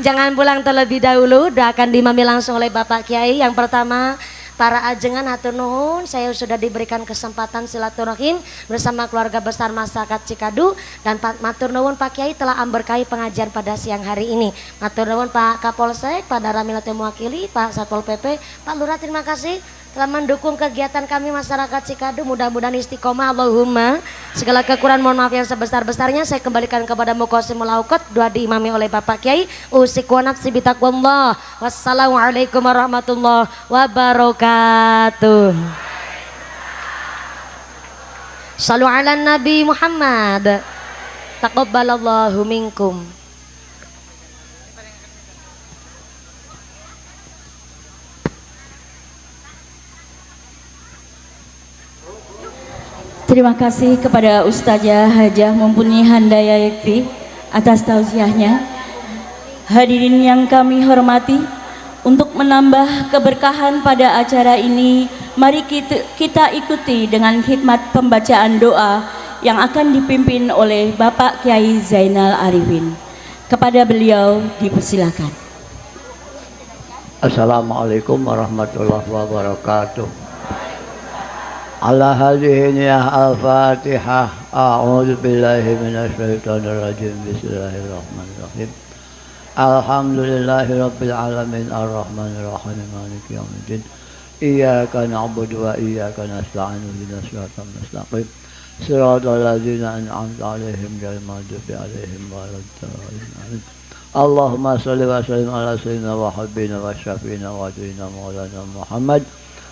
Jangan pulang terlebih dahulu, doakan diimami langsung oleh Bapak Kiai. Yang pertama, para ajengan hatur nuhun, saya sudah diberikan kesempatan silaturahim bersama keluarga besar masyarakat Cikadu, dan matur nuwun Pak Kiai telah amberkahi pengajian pada siang hari ini. Matur nuwun Pak Kapolsek, Pak Daramilate mewakili, Pak Satpol PP, Pak Lurah terima kasih telah mendukung kegiatan kami masyarakat Cikadu. Mudah-mudahan istiqomah Allahumma. Segala kekurangan mohon maaf yang sebesar-besarnya saya kembalikan kepada Muqasimul Auqat. Doa diimami oleh Bapak Kiai. Usiku wa nafsi bitaqwallah. Wassalamualaikum warahmatullahi wabarakatuh. Shallu ala Nabi Muhammad. Taqabbalallahu minkum. Terima kasih kepada Ustazah Hajah Mumpuni Handaya Yakti atas tausiahnya. Hadirin yang kami hormati, untuk menambah keberkahan pada acara ini, mari kita ikuti dengan khidmat pembacaan doa yang akan dipimpin oleh Bapak Kiai Zainal Arifin. Kepada beliau dipersilakan. Assalamualaikum warahmatullahi wabarakatuh. Ala hadhihi al-Fatihah. A'udzu billahi minasyaitonir rajim. Bismillahirrahmanirrahim. Alhamdulillahi rabbil alamin arrahmanir rahim maliki yaumiddin. Iyyaka na'budu wa iyyaka nasta'in ihdinas siratal mustaqim. Shiratal ladzina an'amta 'alaihim ghairil maghdubi 'alaihim waladdallin. Allahumma shalli wa sallim ala sayyidina wa habibina wa syafiina wa sayyidina maulana Muhammad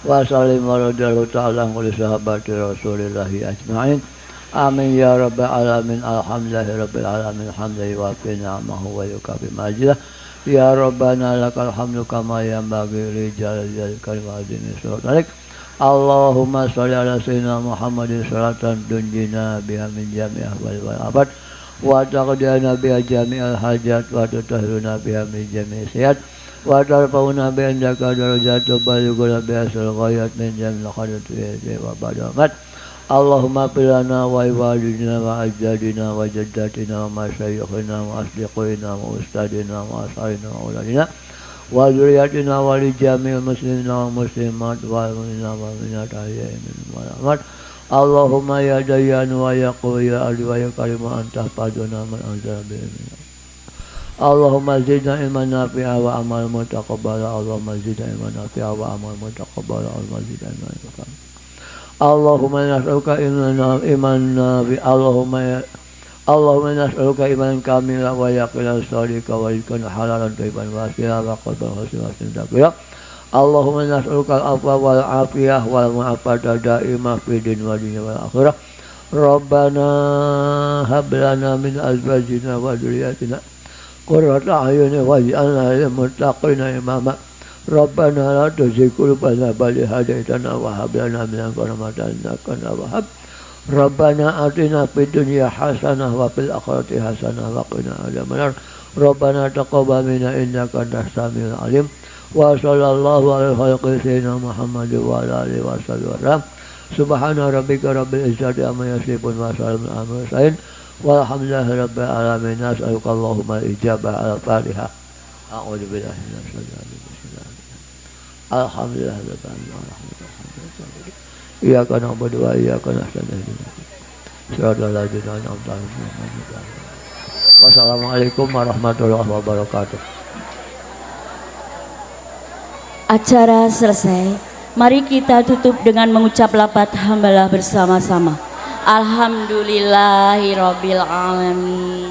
wa sallim wa radhiyallahu ta'ala an sahabati rasulillahi ajma'in. Amin ya rabbal alamin. Alhamdulillahi rabbil alamin hamdan yuwafi ni'amahu wa yukafi majidah. Ya rabbana lakal hamdu kama yanbaghi li jalali wa azimi sultanik. Allahumma shalli ala sayyidina Muhammadin salatan tunjina biha min jami'i ahwal wal abad wa taqdina biha jami'al hajat wa tutahhiruna biha min jami'i sayyi'at wa tarfa'una bi indaka darajatu balighuna bi asal ghayat min jamil khairat wa barakat. Allahumma pilana wa walidina wa ajdadina wa jaddatina wa masyayikhina wa asdiqina wa ustadina wa asharina wa uladina wa dzurriyyatina wa li jami'il muslimina wa muslimat wa mu'minina wa mu'minat ayyamin wa Allahumma ya dayyan wa ya qawi ya ali wa ya karim anta faduna man anzala bihi. Allahumma zidna ilman nafi'a wa amal mutaqabbala. Allahumma zidna ilman nafi'a wa amal mutaqabbala. Allahumma zidna ilman nafi'a. Allahumma nas'aluka iman nafi'a. Allahumma nas'aluka imanan kamila wa yaqinan shadiqa wa rizqan halalan thayyiban wasi'a wa qalban khashi'an. Allahumma nas'aluka al-afwa wal afiyah wal mu'afata da'imah fid din wa dunya wal akhirah. Rabbana hab lana min azwajina wa dhurriyyatina qurrata a'yunin waj'alna lil muttaqina imama. Rabbana la tuzigh qulubana ba'da idh hadaytana wa hab lana min ladunka rahmatan innaka antal wahhab. Rabbana atina fid dunya hasanah wa fil akhirati hasanah wa qina adzabannar. Rabbana taqabbal minna innaka antas samiul alim. Wa sallallahu alaihi wa sallam Muhammad wa ala alihi wa sallam. Subhana rabbika rabbil izzati amma yasifun wa salamun alal mursalin walhamdulillahi rabbil alamin. Nas'aluka Allahumma al-ijabah al-Fatihah. A'udzu billahi minasy syaithanir rajim. Alhamdulillah rabbil alamin. Iyyaka na'budu wa iyyaka nasta'in. Shiratal ladzina an'amta 'alaihim. Wassalamualaikum warahmatullahi wabarakatuh. Acara selesai. Mari kita tutup dengan mengucap lafaz hamdalah bersama-sama. Alhamdulillahirabbil alamin.